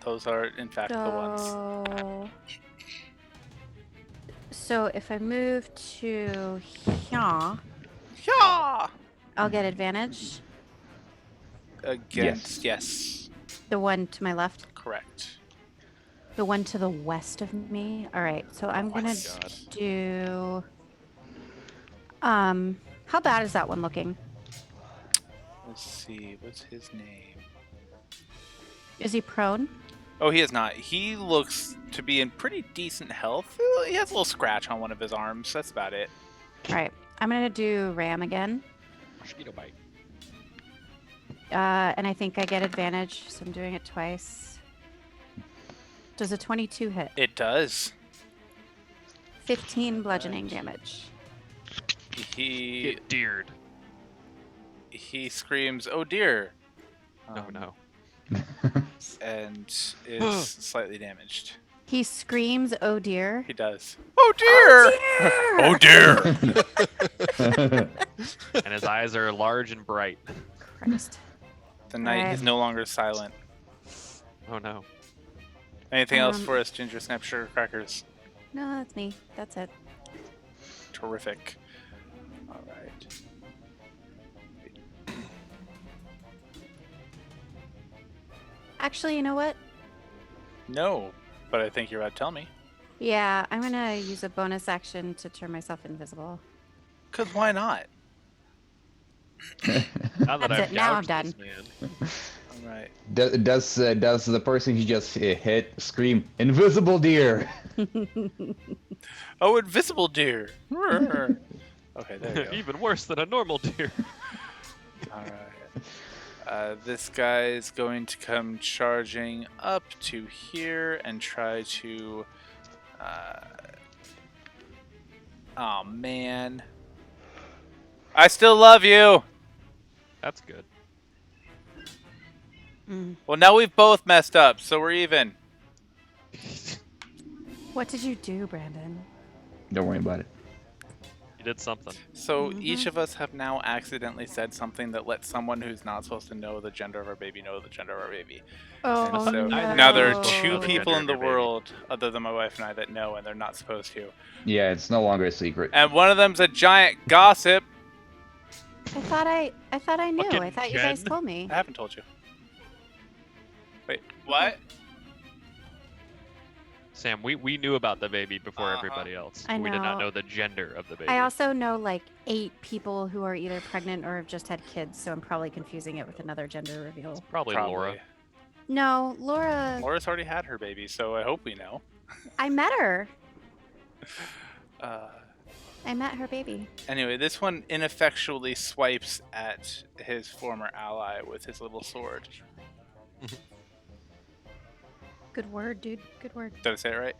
Those are, in fact, the ones. So if I move to here, Yeah! I'll get advantage. Against, yes. The one to my left, Correct. the one to the west of me. All right, so I'm gonna God. do. How bad is that one looking? Let's see, what's his name? Is he prone? Oh, he is not. He looks to be in pretty decent health. He has a little scratch on one of his arms. That's about it. All right, I'm gonna do ram again, Mosquito bite. and I think I get advantage, so I'm doing it twice. Does a 22 hit? It does. 15 bludgeoning damage. He Get deered. he screams, "Oh dear!" Oh no. and is slightly damaged. He screams, "Oh dear!" He does. Oh dear! Oh dear! And his eyes are large and bright. Christ. The knight Alright. is no longer silent. Oh no. Anything else Um, for us, Ginger Snap Sugar Crackers? No, that's me. That's it. Terrific. All right. Actually, you know what? No, but I think you're about to tell me. Yeah, I'm gonna use a bonus action to turn myself invisible. Cause why not? Now that That's I've it, now I'm gouged this man. All right. Does the person he just hit scream, "Invisible deer"? Oh, invisible deer. Okay, there you go. Even worse than a normal deer. All right. This guy is going to come charging up to here and try to. Oh man. I still love you. That's good. Well, now we've both messed up, so we're even. What did you do, Brandon? Don't worry about it. He did something. So each of us have now accidentally said something that lets someone who's not supposed to know the gender of our baby know the gender of our baby. Oh, And so no. now there are Supposed to know two the people gender in of the your baby. world other than my wife and I that know, and they're not supposed to. Yeah, it's no longer a secret. And one of them's a giant gossip. I thought I knew. Fucking I thought you guys Jen. told me. I haven't told you. Wait, what? Sam, we knew about the baby before Uh-huh. everybody else. I We did not know. know the gender of the baby. I also know like 8 people who are either pregnant or have just had kids, so I'm probably confusing it with another gender reveal. Probably Laura. No, Laura. Laura's already had her baby, so I hope we know. I met her. Uh, I met her baby. anyway, this one ineffectually swipes at his former ally with his little sword. Good word, dude. Good word. Did I say it right?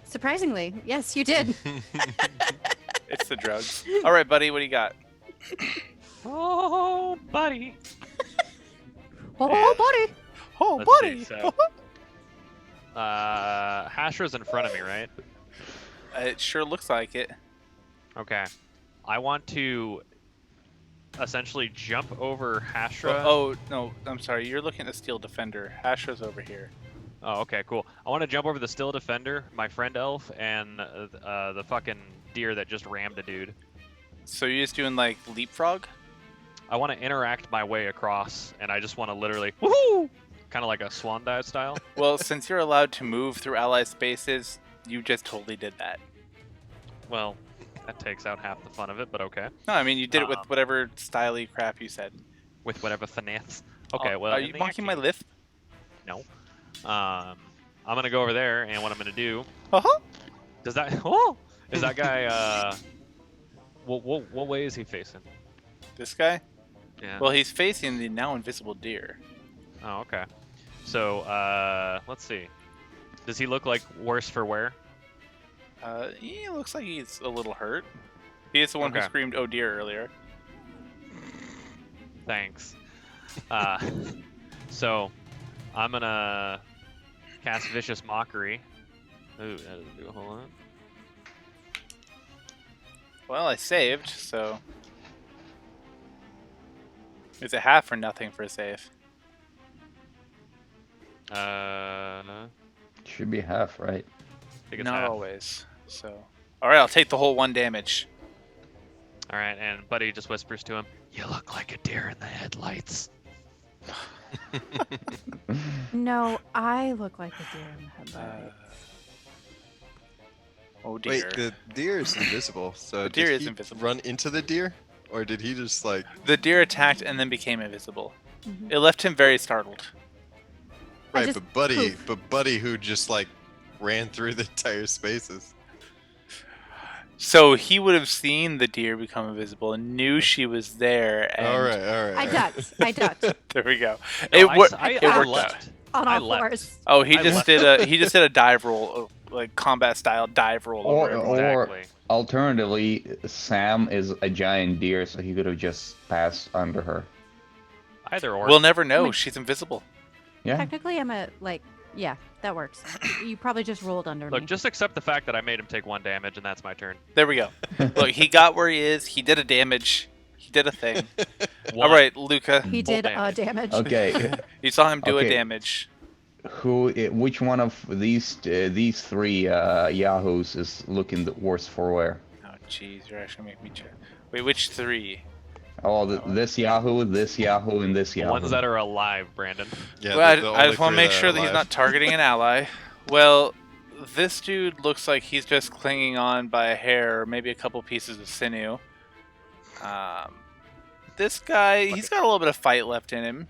Surprisingly, yes, you did. It's the drugs. All right, buddy, what do you got? Oh, buddy. Oh, buddy. Oh, Let's buddy! see, so- Hashra's in front of me, right? It sure looks like it. Okay. I want to essentially jump over Hashra. Oh, no, I'm sorry. You're looking at the Steel Defender. Ashra's over here. Oh, okay, cool. I want to jump over the Still Defender, my friend Elf, and the fucking deer that just rammed a dude. So you're just doing, like, leapfrog? I want to interact my way across, and I just want to literally, woohoo! Kind of like a swan dive style. Well, since you're allowed to move through ally spaces, you just totally did that. Well, that takes out half the fun of it, but okay. No, I mean, you did it with Um, whatever styly crap you said. With whatever finesse. Okay, Oh, well. Are in you the mocking my action- lisp? No. I'm gonna go over there, and what I'm gonna do Uh-huh. does that? Oh, is that guy? What way is he facing? This guy? Yeah. Well, he's facing the now invisible deer. Oh, okay. So, let's see. Does he look like worse for wear? He looks like he's a little hurt. He is the one who Okay. screamed, "Oh dear," earlier. Thanks. So, I'm gonna cast Vicious Mockery. Ooh, that doesn't do a whole lot. Well, I saved, so... Is it half or nothing for a save? Should be half, right? I think it's Not half. always, so... Alright, I'll take the whole 1 damage. All right, and Buddy just whispers to him, "You look like a deer in the headlights." No, I look like a deer in the headlight. Oh dear. Wait, the deer is invisible. So The deer did is he invisible. run into the deer, or did he just like? The deer attacked and then became invisible. Mhm. It left him very startled. I Right, just but Buddy, who just like ran through the entire spaces. So he would have seen the deer become invisible and knew she was there. And All right. I ducked. I ducked There we go. No, It, wor- I it worked out. left. on I all leapt. fours. Oh, he I just did a dive roll, like combat style dive roll. Or- over or- everyone. Exactly. Alternatively, Sam is a giant deer, so he could have just passed under her. Either or. We'll never know. Wait. She's invisible. Yeah. Technically, I'm a yeah, that works. You probably just rolled under Look, me. just accept the fact that I made him take 1 damage, and that's my turn. There we go. Look, he got where he is. He did a damage. He did a thing. One. All right, Luca. He did damage. damage. Okay. You saw him do a Okay. damage. Which one of these 3 yahoos is looking the worst for wear? Oh, jeez, you're actually making me check. Wait, which 3? Oh, this yahoo, and this The yahoo. ones that are alive, Brandon. Yeah. Well, the I only just want to three make that sure are that he's alive. not targeting an ally. Well, this dude looks like he's just clinging on by a hair, or maybe a couple pieces of sinew. This guy, he's got a little bit of fight left in him,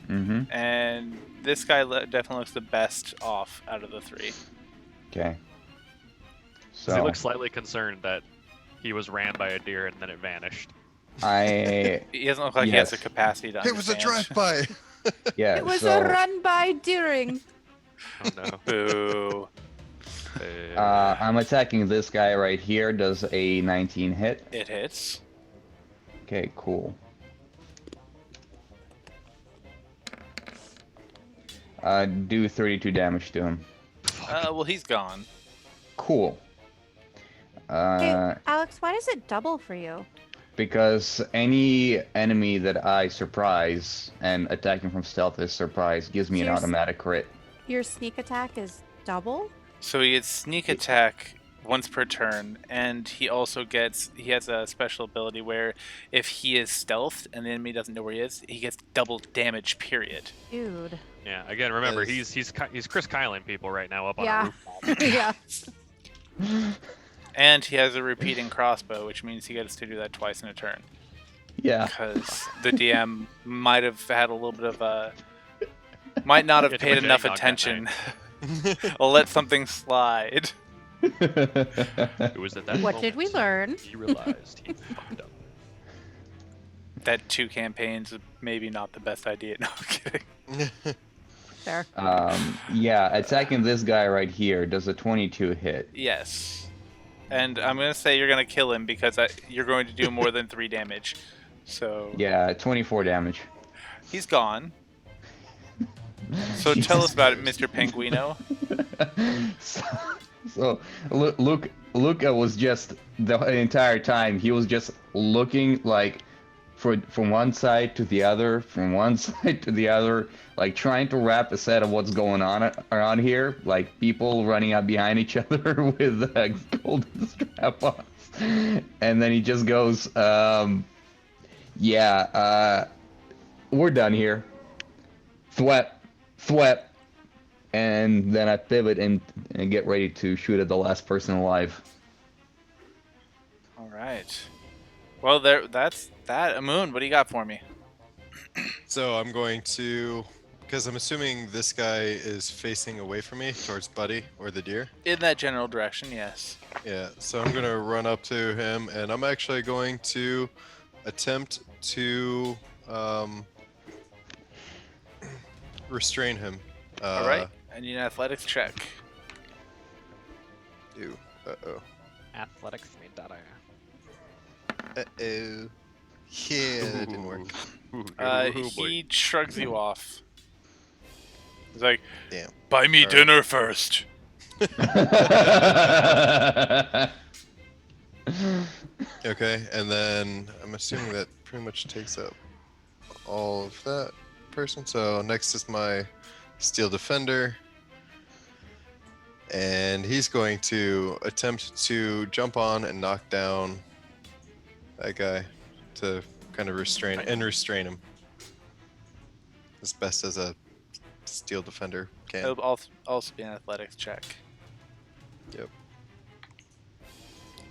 Mm-hmm. and this guy definitely looks the best off out of the 3. Okay. So. He So looks slightly concerned that he was ran by a deer and then it vanished. I He doesn't look like he has the Yes. capacity to It was a understand. drive-by. yeah. It was so, a run by deering. Oh no. Boo. I'm attacking this guy right here. Does a 19 hit? It hits. Okay, cool. Do 32 damage to him. Well, he's gone. Cool. Hey, Alex, why does it double for you? Because any enemy that I surprise and attacking from stealth is surprise gives me an Here's- automatic crit. Your sneak attack is double? So he gets sneak attack once per turn, and he has a special ability where if he is stealthed and the enemy doesn't know where he is, he gets double damage. Period. Dude. Yeah. Again, remember That is- he's Chris Kyling people right now up on a Yeah. rooftop. Yeah. And he has a repeating crossbow, which means he gets to do that twice in a turn. Yeah. Because the DM might have had a little bit of a. Might not have Yeah, too paid much enough eggnog that attention. I'll let something slide. It was at that What did we moment learn? He realized he fucked up. That 2 campaigns is maybe not the best idea. No, I'm kidding. Fair. Yeah, attacking this guy right here does a 22 hit. Yes. And I'm going to say you're going to kill him because you're going to do more than 3 damage. So Yeah, 24 damage. he's gone. So tell us about it, Mr. Penguino. So Luca was just the entire time he was just looking like from one side to the other, from one side to the other, like trying to wrap his head of what's going on around here, like people running up behind each other with golden strap-ons, and then he just goes, "Yeah, we're done here." Thwep. And then I pivot and get ready to shoot at the last person alive. All right. Well, that's that. Amun, what do you got for me? So I'm going to, because I'm assuming this guy is facing away from me towards Buddy or the deer. In that general direction, yes. Yeah, so I'm gonna run up to him, and I'm actually going to attempt to restrain him. All right. I need an athletics check. Ew. Uh-oh. Athletics made that Uh-oh. Yeah, that didn't work. He shrugs you off. He's like, Damn. buy me All right. dinner first. Okay, and then I'm assuming that pretty much takes up all of that person. So next is my Steel Defender. And he's going to attempt to jump on and knock down that guy to kind of restrain him as best as a Steel Defender can. It'll also be an athletics check. Yep.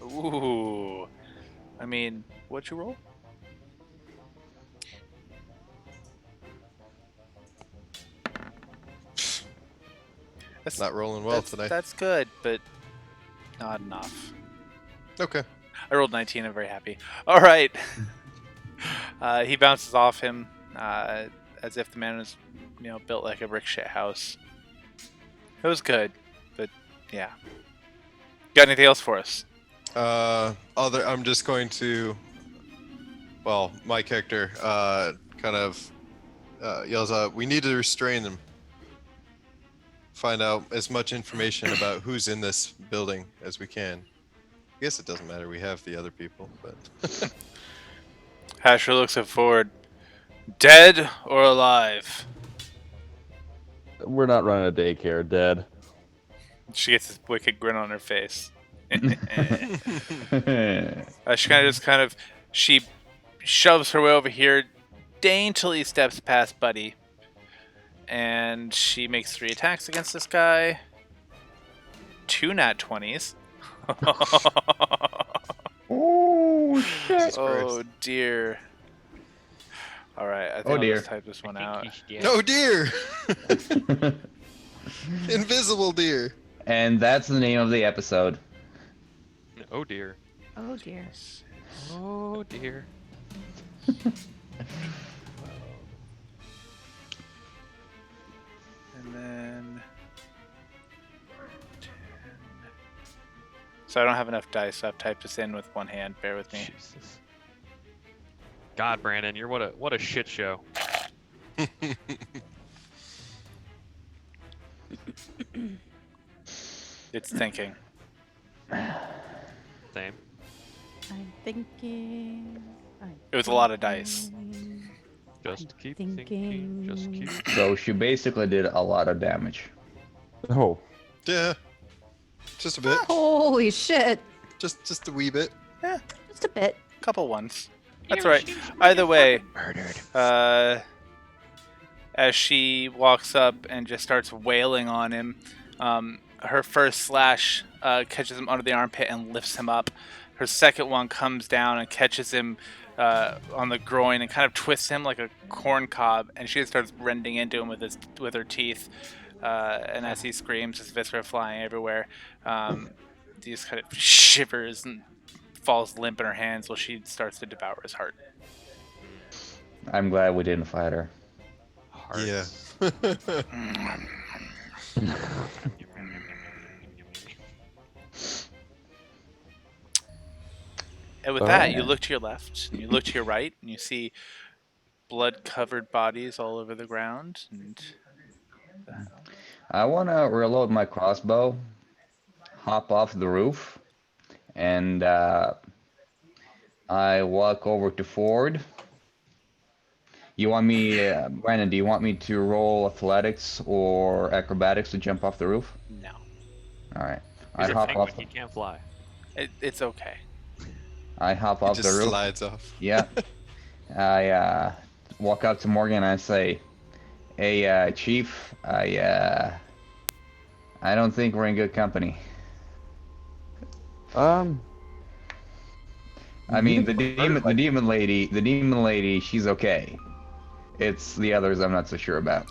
Ooh. I mean, what'd you roll? That's Not rolling well today. That's good, but not enough. Okay. I rolled 19. I'm very happy. All right. He bounces off him as if the man was, built like a brick shit house. It was good, but yeah. Got anything else for us? I'm just going to. Well, my character kind of yells out, "We need to restrain them. Find out as much information about who's in this building as we can." I guess it doesn't matter. We have the other people, but Asher looks at Ford. Dead or alive? We're not running a daycare, dead. She gets this wicked grin on her face. She shoves her way over here, daintily steps past Buddy, and she makes 3 attacks against this guy. 2 nat 20s. Oh shit! Oh dear. All right, I think I'll just type this one out. no deer, invisible deer. And that's the name of the episode. Oh dear. Oh dear. Oh dear. And then 10. So I don't have enough dice, so I've typed this in with one hand. Bear with me. Jesus. God, Brandon, you're what a shit show. It's thinking. Same. I'm thinking. It was a lot of dice. Just I'm keep thinking. Just thinking. keep. So she basically did a lot of damage. Oh, Yeah. Just a bit. Holy shit! Just a wee bit. Just a bit. Couple ones. That's all right. Either way, as she walks up and just starts wailing on him, her first slash catches him under the armpit and lifts him up. Her second one comes down and catches him on the groin and kind of twists him like a corn cob, and she starts rending into him with her teeth. And as he screams, his viscera flying everywhere, he just kind of shivers and falls limp in her hands while she starts to devour his heart. I'm glad we didn't fight her. Yeah. And with that, you look to your left, and you look to your right, and you see blood-covered bodies all over the ground. And I want to reload my crossbow, hop off the roof, and I walk over to Ford. You want me, Brandon, do you want me to roll athletics or acrobatics to jump off the roof? no, Alright. He's I a hop penguin. off. He can't fly. it's okay. I hop It off the just roof. slides off. Yeah. I walk up to Morgan and I say, "Hey, Chief, I don't think we're in good company. I mean, the demon lady, she's okay. It's the others I'm not so sure about."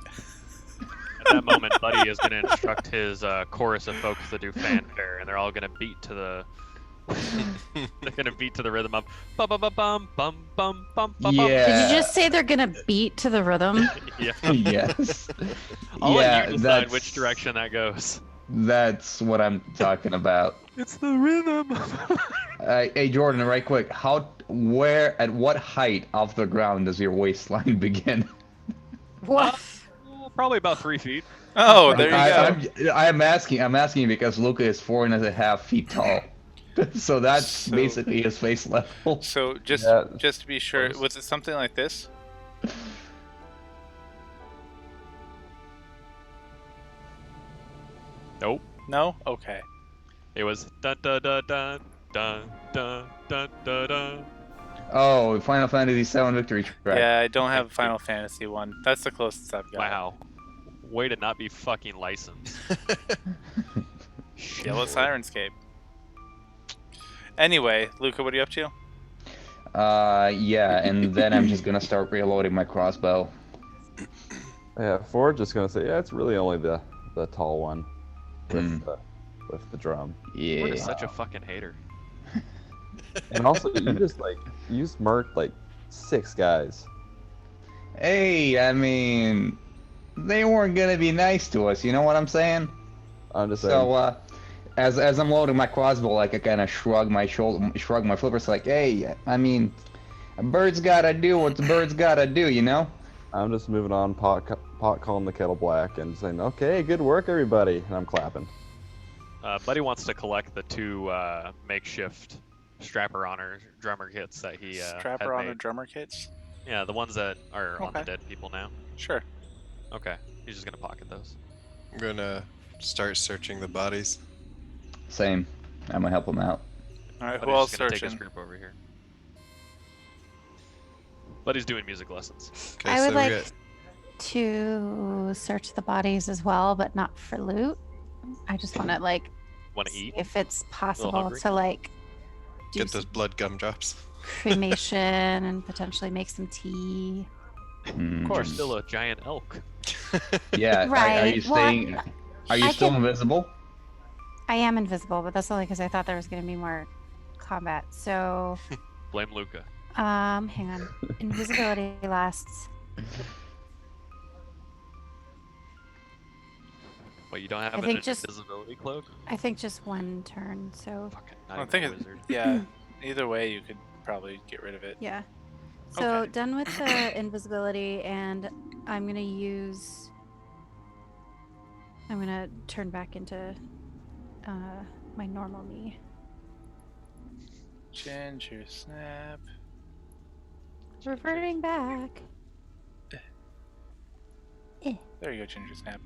At that moment, Buddy is going to instruct his chorus of folks to do fanfare, and they're all going to beat to the. They're going to beat to the rhythm of bum bum bum bum bum bum bum bum. Yeah. Did you just say they're gonna beat to the rhythm? Yeah. Yes. I'll let you decide that's which direction that goes. That's what I'm talking about. It's the rhythm. Hey Jordan, right quick. At what height off the ground does your waistline begin? What? Probably about 3 feet. Oh, there you go. I'm asking because Luca is 4.5 feet tall. So that's So- basically his face level. So just to be sure, was it something like this? Nope. No? Okay. It was dun dun dun dun dun dun dun dun dun. Oh, Final Fantasy VII Victory Track. Yeah, I don't have a Final Fantasy one. That's the closest I've got. Wow. Way to not be fucking licensed. Yellow Sirenscape. Anyway, Luca, what are you up to? Yeah, and then I'm just gonna start reloading my crossbow. yeah. Ford just gonna say, yeah, it's really only the tall one Hmm. with the drum. Yeah. We're such a fucking hater. And also, you smurked like 6 guys. Hey, I mean, they weren't gonna be nice to us. You know what I'm saying? I'm just saying. So, as I'm loading my crossbow, like I kind of shrug my flippers, like, hey, I mean, a bird's gotta do what the bird's gotta do, you know? I'm just moving on, pot calling the kettle black and saying, okay, good work, everybody. And I'm clapping. Buddy wants to collect the 2 makeshift strapper honor drummer kits that he Strapper had on made. a drummer kits? Yeah, the ones that are on the Okay. dead people now. Sure. Okay, he's just gonna pocket those. I'm gonna start searching the bodies. Same. I'm gonna help him out. Alright, who Buddy's else just gonna take his searching? group over here. Buddy's doing music lessons. Okay, I would so like we got to search the bodies as well, but not for loot. I just want to Want to see eat? if it's possible hungry? to do get some those blood gumdrops. cremation and potentially make some tea. Of course, still a giant elk. Yeah. Are Right, you well, staying? Are you I still can- invisible? I am invisible, but that's only because I thought there was going to be more combat. So, Blame Luca. hang on. Invisibility lasts. What, you don't have I an think just- invisibility cloak? I think just one turn. So, Fucking I not think even a it, wizard. yeah. Either way, you could probably get rid of it. yeah. So, Okay. done with the invisibility, and I'm going to turn back into my normal me. Ginger snap. Reverting back. There you go, Ginger snap.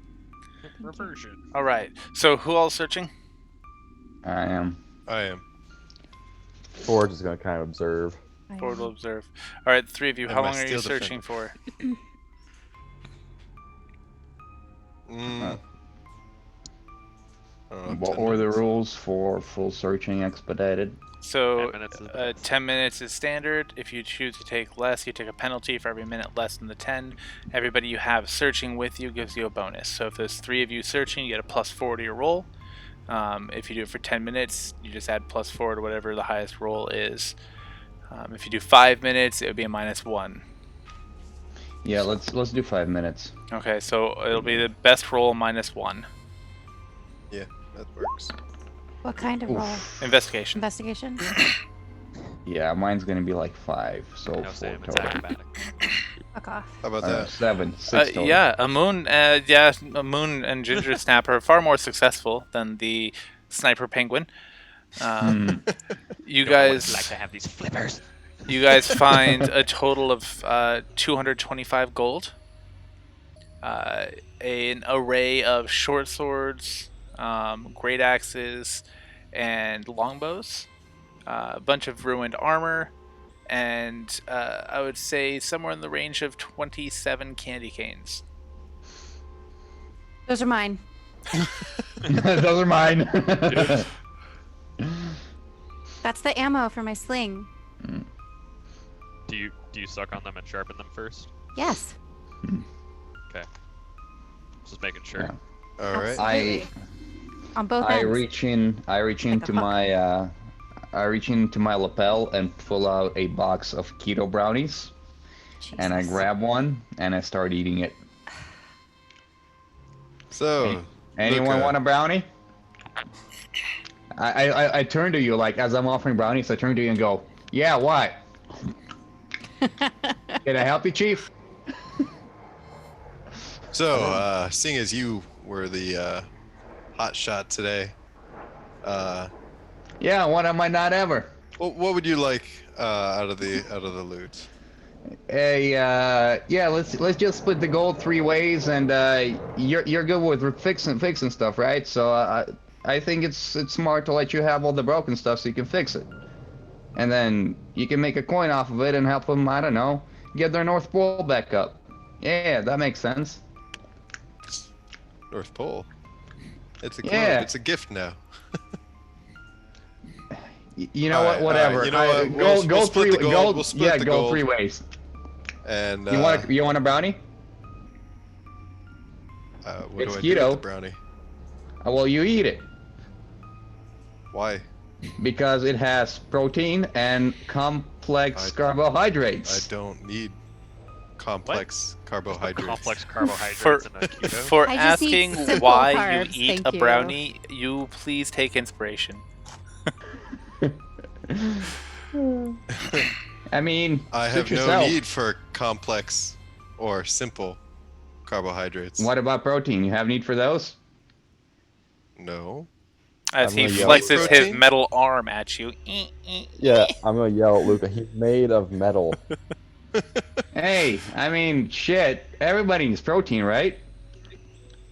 Reversion. All right. So who all searching? I am. I am. Forge is going to kind of observe. Forward will observe. All right, the three of you. And How my long are you steel searching for? Mm, I don't know, What 10 were the minutes. rules for full searching expedited? So 10 minutes is the best. 10 minutes is standard. If you choose to take less, you take a penalty for every minute less than the 10. Everybody you have searching with you gives you a bonus. So if there's 3 of you searching, you get a +4 to your roll. If you do it for 10 minutes, you just add +4 to whatever the highest roll is. If you do 5 minutes, it would be a -1. Yeah, let's do 5 minutes. Okay, so it'll be the best roll -1. Yeah, that works. What kind of roll? Oof. Investigation. Investigation? Yeah, mine's gonna be like 5, so No, 4 Sam, it's total. acrobatic. Fuck off. How about that? 7, 6 total. Yeah, a moon and Ginger Snap are far more successful than the sniper penguin. Hmm. You Don't know what it's guys, like to have these flippers. you guys find a total of 225 gold, an array of short swords, great axes, and longbows, a bunch of ruined armor, and I would say somewhere in the range of 27 candy canes. Those are mine. Those are mine. That's the ammo for my sling. Do you suck on them and sharpen them first? Yes. Just making sure. Yeah. All right. I On both I ends. reach into hook. I reach into my lapel and pull out a box of keto brownies, and I Jesus. grab one and I start eating it. So, Anyone Luca, want a brownie? I turn to you, like, as I'm offering brownies, I turn to you and go, yeah, what? Can I help you, Chief? So, seeing as you were the hot shot today, Yeah, what am I not ever? what would you like out of the loot? Hey, yeah, let's just split the gold 3 ways, and you're good with fixing stuff, right? So I think it's smart to let you have all the broken stuff so you can fix it, and then you can make a coin off of it and help them, I don't know, get their North Pole back up. Yeah, that makes sense. North Pole. It's a Yeah. it's a gift now. You know Alright, what? Whatever. you know what? We'll Go split 3 the gold. We'll split yeah, the go gold. 3 ways. And You want a brownie? what it's do I do with keto. the brownie? Well, you eat it Why? because it has protein and complex I carbohydrates. don't need complex carbohydrates. Complex carbohydrates For in a keto. for I just eat asking simple why carbs, you eat thank a you. brownie, you please take inspiration. I mean, I suit have no yourself. need for complex or simple carbohydrates. What about protein? You have need for those? No. As I'm he gonna yell flexes his protein? metal arm at you. Yeah, I'm going to yell at Luca. He's made of metal. Hey, I mean, shit. Everybody needs protein, right?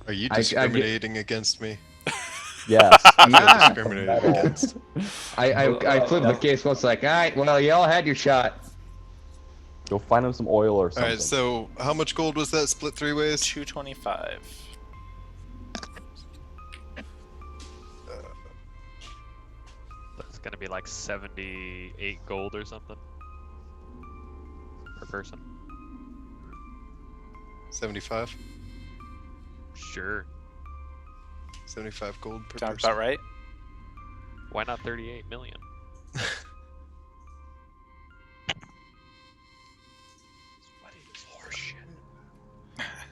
Are you I get- discriminating against me? Yes. Nah. Discriminated Metal. against. I flipped the case. What's like, all right, well, you all had your shot. Go find him some oil or All something. right. So, how much gold was that split 3 ways? 225. That's gonna be like 78 gold or something per person. 75. Sure. 75 gold per Sounds person. about right. Why not 38 million?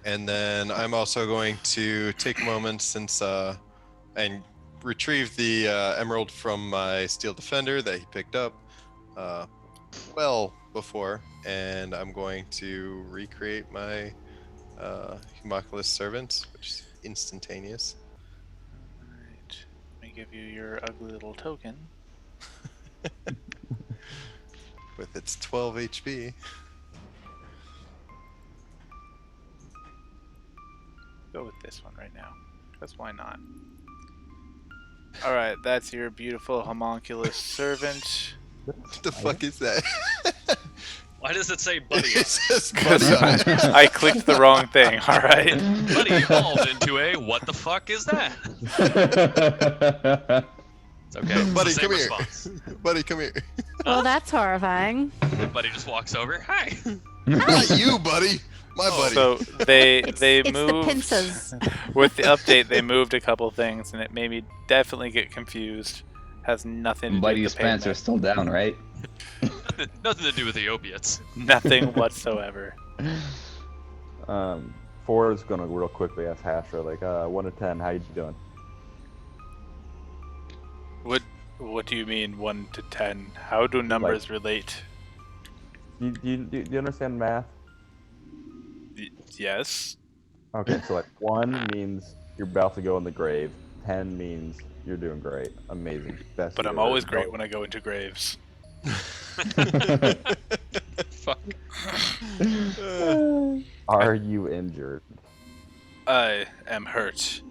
And then I'm also going to take a moment since and retrieve the emerald from my steel defender that he picked up well before, and I'm going to recreate my Homunculus servant, which is instantaneous. Alright. Let me give you your ugly little token. with its 12 HP. Go with this one right now. Because why not? Alright, that's your beautiful homunculus servant. What the fuck is that? Why does it say buddy? It says Because buddy on it. I clicked the wrong thing, alright? Buddy evolved into a what the fuck is that? It's okay. It's Buddy, the same come here. response. Buddy, come here. Well, that's horrifying. Buddy just walks over. Hi. Not you, buddy. My buddy. So they It's moved the pincers. with the update. They moved a couple things, and it made me definitely get confused. Has nothing to do Buddy's with the pants are pavement. still down, right? Nothing to do with the opiates. Nothing whatsoever. Ford's gonna real quickly ask Hasher, like, 1 to 10, how you doing? What do you mean 1 to 10? How do numbers relate? Do you understand math? Yes, Okay, so like 1 means you're about to go in the grave. 10 means you're doing great, amazing, best. but you I'm ever. always great when I go into graves. Fuck. Are you injured? I am hurt.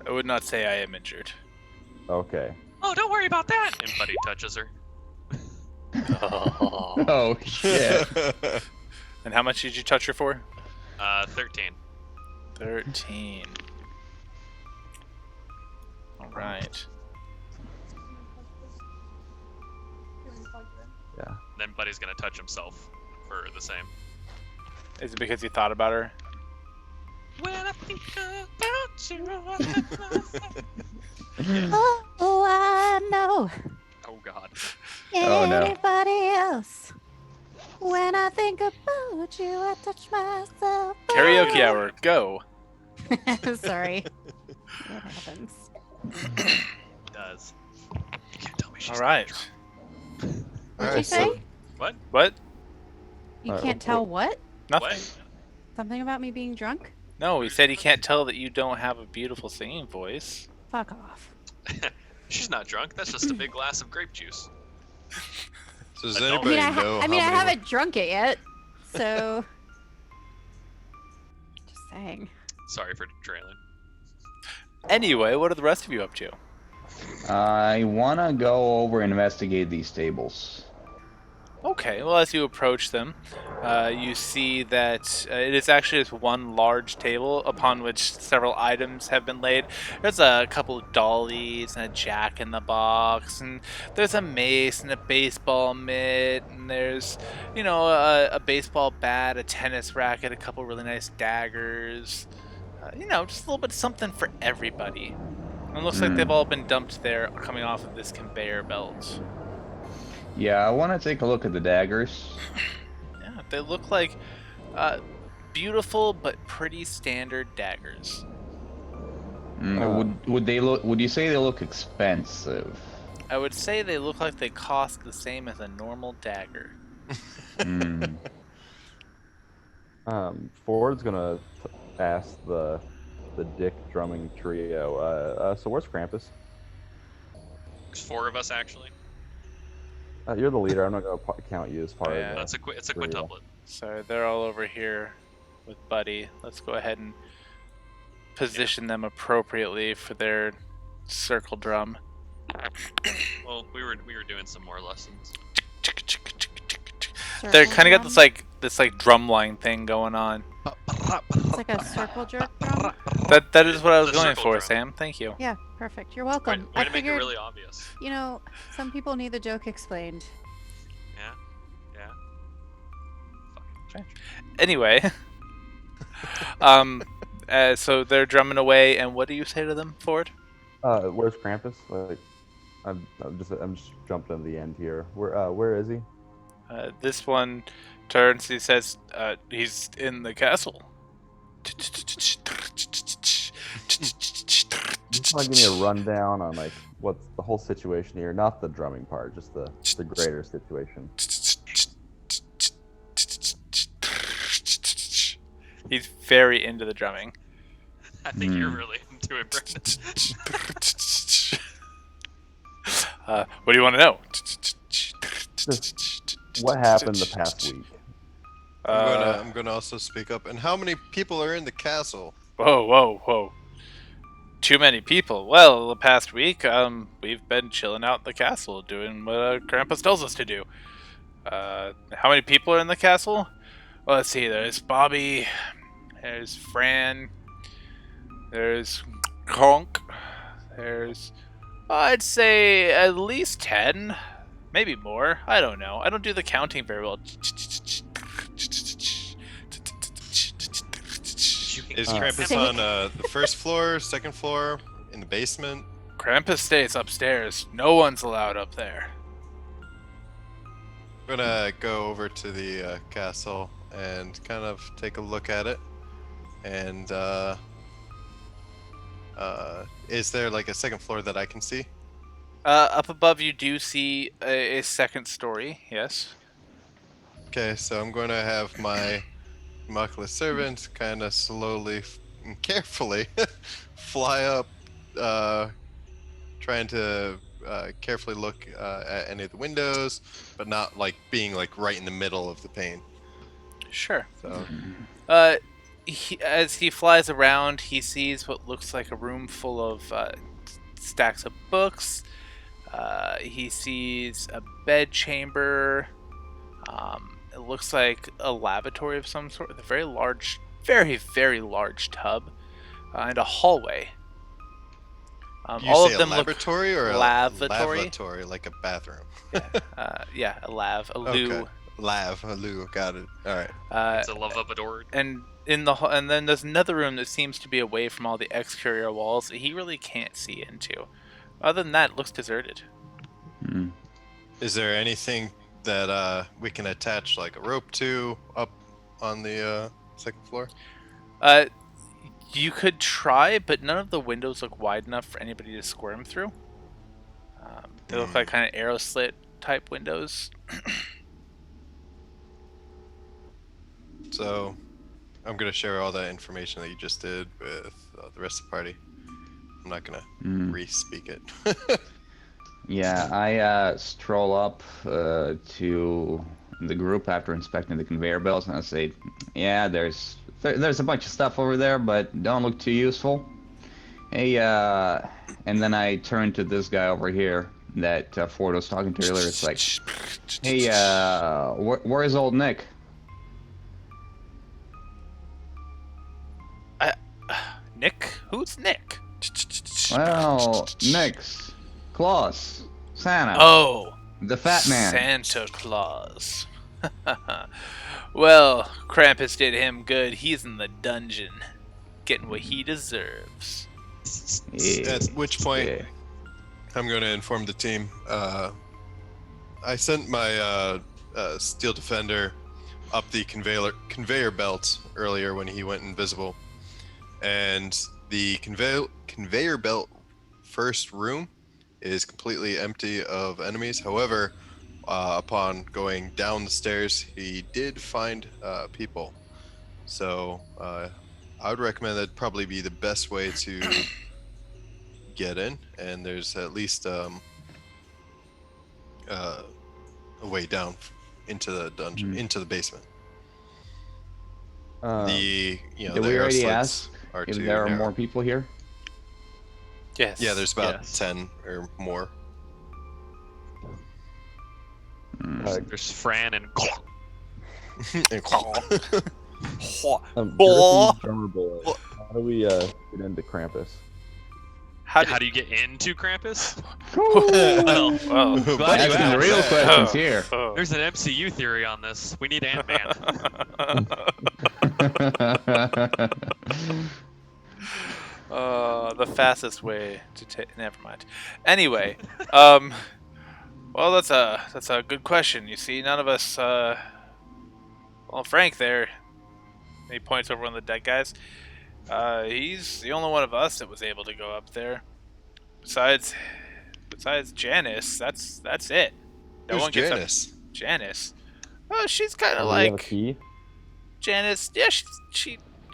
I would not say I am injured. Okay. Oh, don't worry about that. And Buddy touches her. Oh. Oh shit. And how much did you touch her for? 13. 13. Alright. Yeah. Then Buddy's gonna touch himself for the same. Is it because you thought about her? When I think about you. Oh, I know. Oh God. Oh, no. Anybody else? When I think about you, I touch myself. Karaoke hour, go. Sorry. What happens? It does. You can't tell me she's not Alright. drunk. What'd you say? What? What? You Alright, can't tell what? Nothing. What? Something about me being drunk? No, he said he can't tell that you don't have a beautiful singing voice. Fuck off. She's not drunk. That's just a big glass of grape juice. So does I don't- anybody I know I how mean, I many haven't drunk it yet, so. Just saying. Sorry for trailing. Anyway, what are the rest of you up to? I wanna go over and investigate these tables. Okay, well, as you approach them, you see that it is actually just one large table upon which several items have been laid. There's a couple of dollies and a jack in the box, and there's a mace and a baseball mitt, and there's, you know, a baseball bat, a tennis racket, a couple really nice daggers. You know, just a little bit of something for everybody. And it looks like they've all been dumped there coming off of this conveyor belt. Yeah, I wanna take a look at the daggers. Yeah, they look like beautiful but pretty standard daggers. Would they look? Would you say they look expensive? I would say they look like they cost the same as a normal dagger. Hmm. Ford's gonna ask the dick drumming trio. So where's Krampus? There's 4 of us actually. You're the leader. I'm not gonna count you as part Yeah. of That's it's a trio. quintuplet. So they're all over here with Buddy. Let's go ahead and position them appropriately for their circle drum. Well, we were doing some more lessons. They're Circle kind of got drum? this like drumline thing going on. It's like a circle jerk drum? That is what I was The going circle for, drum. Sam. Thank you. Yeah, perfect. You're Way, welcome. way I to make it figured, really obvious. you know, some people need the joke explained. Yeah. Yeah. Anyway, so they're drumming away, and what do you say to them, Ford? Where's Krampus? Like, I'm just jumping to the end here. Where is he? This one turns. He says, "He's in the castle." Just want to give me a rundown on like what's the whole situation here, not the drumming part, just the greater situation. He's very into the drumming. I think you're really into it, Brendan. What do you want to know? what happened the past week? I'm gonna also speak up. And how many people are in the castle? Whoa. Too many people. Well, the past week, we've been chilling out in the castle, doing what Krampus tells us to do. How many people are in the castle? Well, let's see. There's Bobby. There's Fran. There's Kronk. There's, I'd say, at least 10. Maybe more. I don't know. I don't do the counting very well. Is Uh, Krampus on the first floor, second floor, in the basement? Krampus stays upstairs. No one's allowed up there. I'm gonna go over to the castle and kind of take a look at it. And is there like a second floor that I can see? Up above, you do see a second story. Yes. Okay, so I'm going to have my Mockless servant kind of slowly and carefully fly up, trying to carefully look at any of the windows, but not like being like right in the middle of the pane. Sure. So As he flies around, he sees what looks like a room full of stacks of books. He sees a bed chamber. It looks like a lavatory of some sort, with a very large, very large tub, and a hallway. you All say of them a look laboratory or lavatory? a lavatory, like a bathroom? yeah, a loo. Okay. A loo, got it. All right. It's a lavabador. And and then there's another room that seems to be away from all the exterior walls that he really can't see into. Other than that, it looks deserted. Is there anything that we can attach like a rope to up on the second floor? You could try, but none of the windows look wide enough for anybody to squirm through. They look like kind of arrow slit type windows. So I'm gonna share all that information that you just did with the rest of the party. I'm not gonna re-speak it. Yeah, I stroll up to the group after inspecting the conveyor belts, and I say, "Yeah, there's a bunch of stuff over there, but don't look too useful." Hey, and then I turn to this guy over here that Ford was talking to earlier. It's like, "Hey, where's old Nick?" Nick? Who's Nick? Well, Nick's Claus, Santa, Oh, the fat man. Santa Claus. Well, Krampus did him good. He's in the dungeon, getting what he deserves. Yeah, At which point, yeah. I'm going to inform the team. I sent my Steel Defender up the conveyor belt earlier when he went invisible, and the conveyor belt first room is completely empty of enemies. However, upon going down the stairs, he did find people. So I would recommend that'd probably be the best way to get in, and there's at least a way down into the dungeon, into the basement. The Did the we arrow already slits ask are if too there are narrow. more people here? Yes. Yeah, there's about Yes. 10 or more. There's Fran and Girthy drummer boy. How do we get into Krampus? How how do you get into Krampus? well, Glad you Asking asked. real questions here. There's an MCU theory on this. We need Ant-Man. The fastest way to take. Never mind. Anyway, well, that's a good question. You see, none of us. Well, Frank there. He points over one of the dead guys. He's the only one of us that was able to go up there. Besides Janice, that's it. No Who's one gets Janice? up. Janice. Oh, she's kind of Do we have a like key? Janice. Yeah,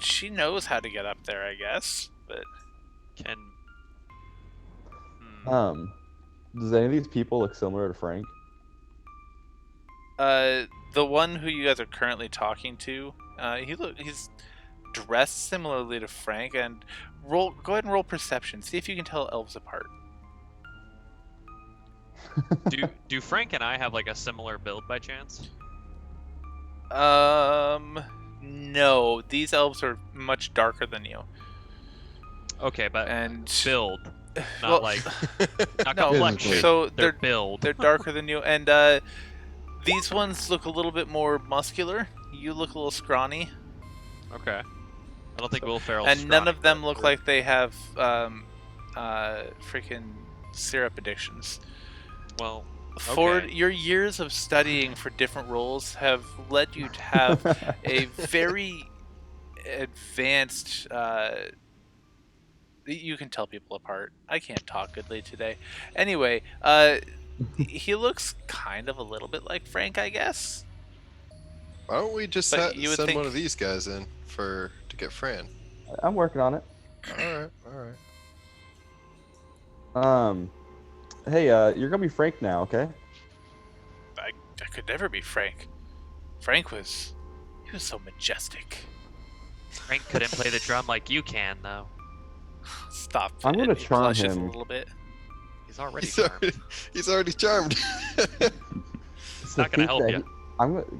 she knows how to get up there, I guess. But Can Does any of these people look similar to Frank? The one who you guys are currently talking to, he's dressed similarly to Frank, and go ahead and roll perception. See if you can tell elves apart. Do Frank and I have like a similar build by chance? No, these elves are much darker than you, Okay, but and build, not well, like not no. complexion. So Their build. they're darker than you, and these ones look a little bit more muscular. You look a little scrawny, Okay. I don't think Will Ferrell's and none scrawny, of them but look like they have freaking syrup addictions. Well, Ford, okay. your years of studying for different roles have led you to have a very advanced. You can tell people apart. I can't talk goodly today. Anyway, he looks kind of a little bit like Frank, I guess. Why don't we just But you would send think- one of these guys in to get Fran? I'm working on it. All right. Hey, you're gonna be Frank now, okay? I could never be Frank. Frank he was so majestic. Frank couldn't play the drum like you can, though. Stop. I'm gonna it. He charm blushes him. a little bit. He's already He's charmed. he's already charmed. It's not gonna help you.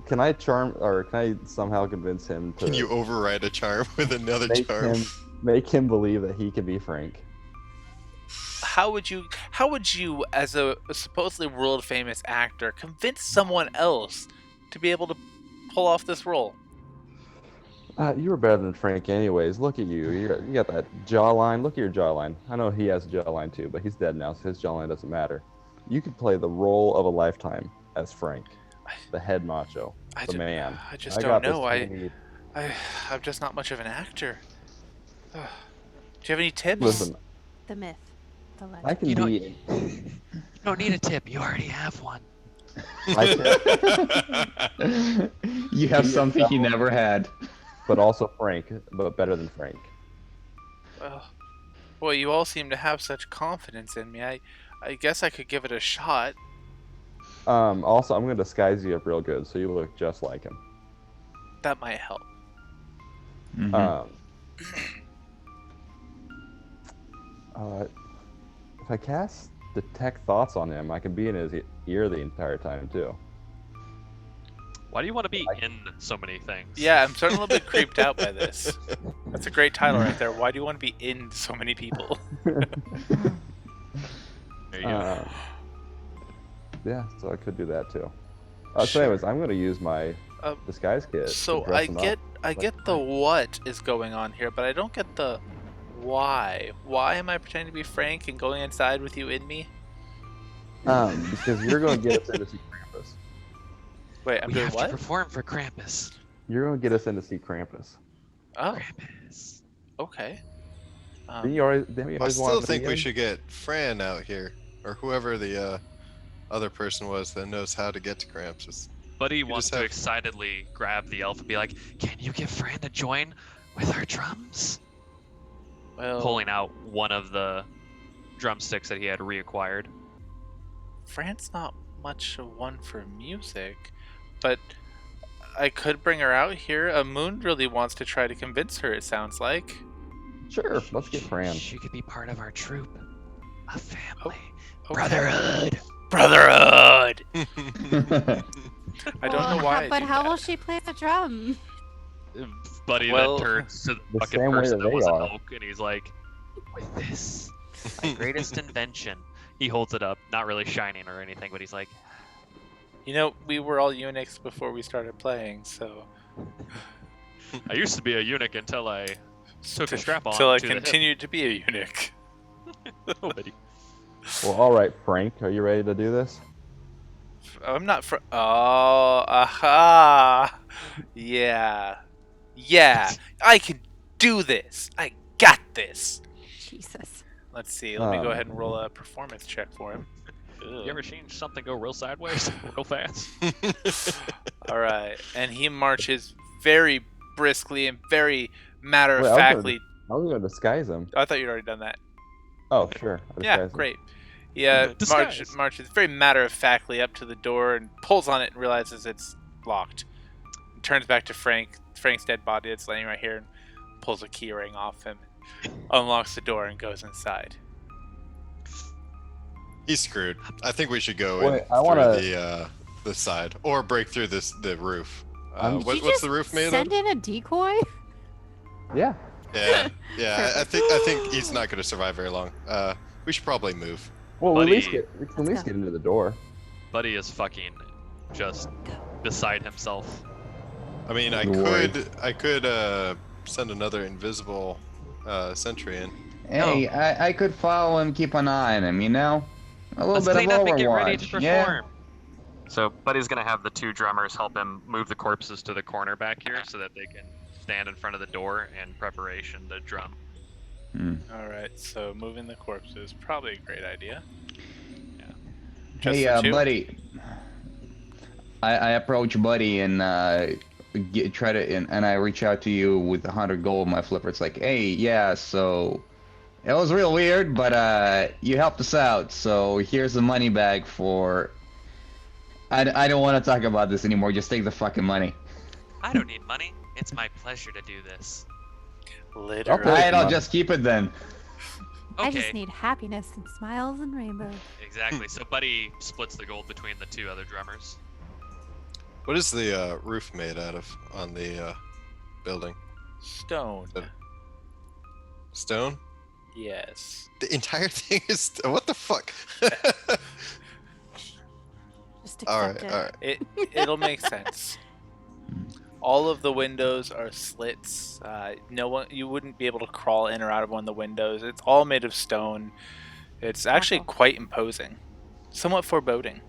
Can I charm, or can I somehow convince him to Can you override a charm with another charm? make him believe that he can be Frank? How would you, as a supposedly world famous actor, convince someone else to be able to pull off this role? You were better than Frank, anyways. Look at you. You got that jawline. Look at your jawline. I know he has a jawline too, but he's dead now, so his jawline doesn't matter. You could play the role of a lifetime as Frank, the head macho, man. I just got don't know. this made. I'm just not much of an actor. Do you have any tips? Listen, The myth, the legend. I can You don't- be. You don't need a tip. You already have one. You have something he never had. But also Frank, but better than Frank. Well, boy, you all seem to have such confidence in me. I guess I could give it a shot. Also, I'm gonna disguise you up real good, so you look just like him. That might help. Mhm. If I cast Detect Thoughts on him, I can be in his ear the entire time too. Why do you want to be in so many things? Yeah, I'm starting a little bit creeped out by this. That's a great title right there. Why do you want to be in so many people? There you go. Yeah, so I could do that too. So anyways, I'm gonna use my disguise kit. So to dress him up. I get the what is going on here, but I don't get the why. Why am I pretending to be Frank and going inside with you in me? Because you're gonna get us in to see Krampus. Wait, I'm We doing have to what? perform for Krampus. You're gonna get us in to see Krampus. Oh, Krampus. okay. Didn't you always I still wanted to think be we in? should get Fran out here, or whoever the other person was that knows how to get to Krampus. Buddy wants just to have- excitedly grab the elf and be like, "Can you get Fran to join with our drums?" Well, Pulling out one of the drumsticks that he had reacquired. Fran's not much of one for music, but I could bring her out here. Moon really wants to try to convince her, it sounds like. Sure, let's get Fran. She could be part of our troupe. A family. Okay. Brotherhood. Brotherhood! I don't know why. But how will she play the drum? Buddy Well, then turns to the the fucking same way person that that they was an are. oak and he's like, with this, my greatest invention. He holds it up, not really shining or anything, but he's like, You know, we were all eunuchs before we started playing, so... I used to be a eunuch until I took a strap on. Till I to the hip." continued to be a eunuch. Oh, buddy. Well, all right, Frank, are you ready to do this? I'm not fr- Oh, aha! Yeah. Yeah, I can do this! I got this! Jesus. Let's see, let me go ahead and roll a performance check for him. You ever seen something go real sideways, real fast? Alright, and he marches very briskly and very Wait, matter-of-factly. I was gonna disguise him. I thought you'd already done that. Oh, sure. I Yeah, disguised him. great. Yeah, Disguise. marches very matter-of-factly up to the door and pulls on it and realizes it's locked. And turns back to Frank's dead body that's laying right here, and pulls a key ring off him, unlocks the door, and goes inside. He's screwed. I think we should go Wait, in I through wanna- the side or break through the roof. Did Did you What's just the roof made send of? in a decoy? Yeah. Yeah, yeah. I Perfect. think he's not going to survive very long. We should probably move. Well, we Buddy. we can at least get into the door. Buddy is fucking just beside himself. I mean, I Don't worry. could send another invisible sentry in. Hey, I could follow him, keep an eye on him, you know? A little Let's bit clean of up and get ready to Overwatch. perform. Yeah. So Buddy's gonna have the two drummers help him move the corpses to the corner back here so that they can stand in front of the door in preparation to drum. All right, so moving the corpses is probably a great idea. Yeah. Just Hey, the two? buddy. I approach Buddy and try to and I reach out to you with 100 gold in my flipper. It's like, hey, yeah, so it was real weird, but you helped us out, so here's the money bag for. I don't want to talk about this anymore. Just take the fucking money. I don't need money. It's my pleasure to do this. Literally. Okay. Alright, I'll money. just keep it then. I Okay, just need happiness and smiles and rainbows. exactly. So Buddy splits the gold between the two other drummers. What is the roof made out of on the building? Stone. Stone? Yes. The entire thing is what the fuck? Just all accept right, it. all right. It'll make sense. All of the windows are slits. No one, you wouldn't be able to crawl in or out of one of the windows. It's all made of stone. It's actually Awful. quite imposing, somewhat foreboding.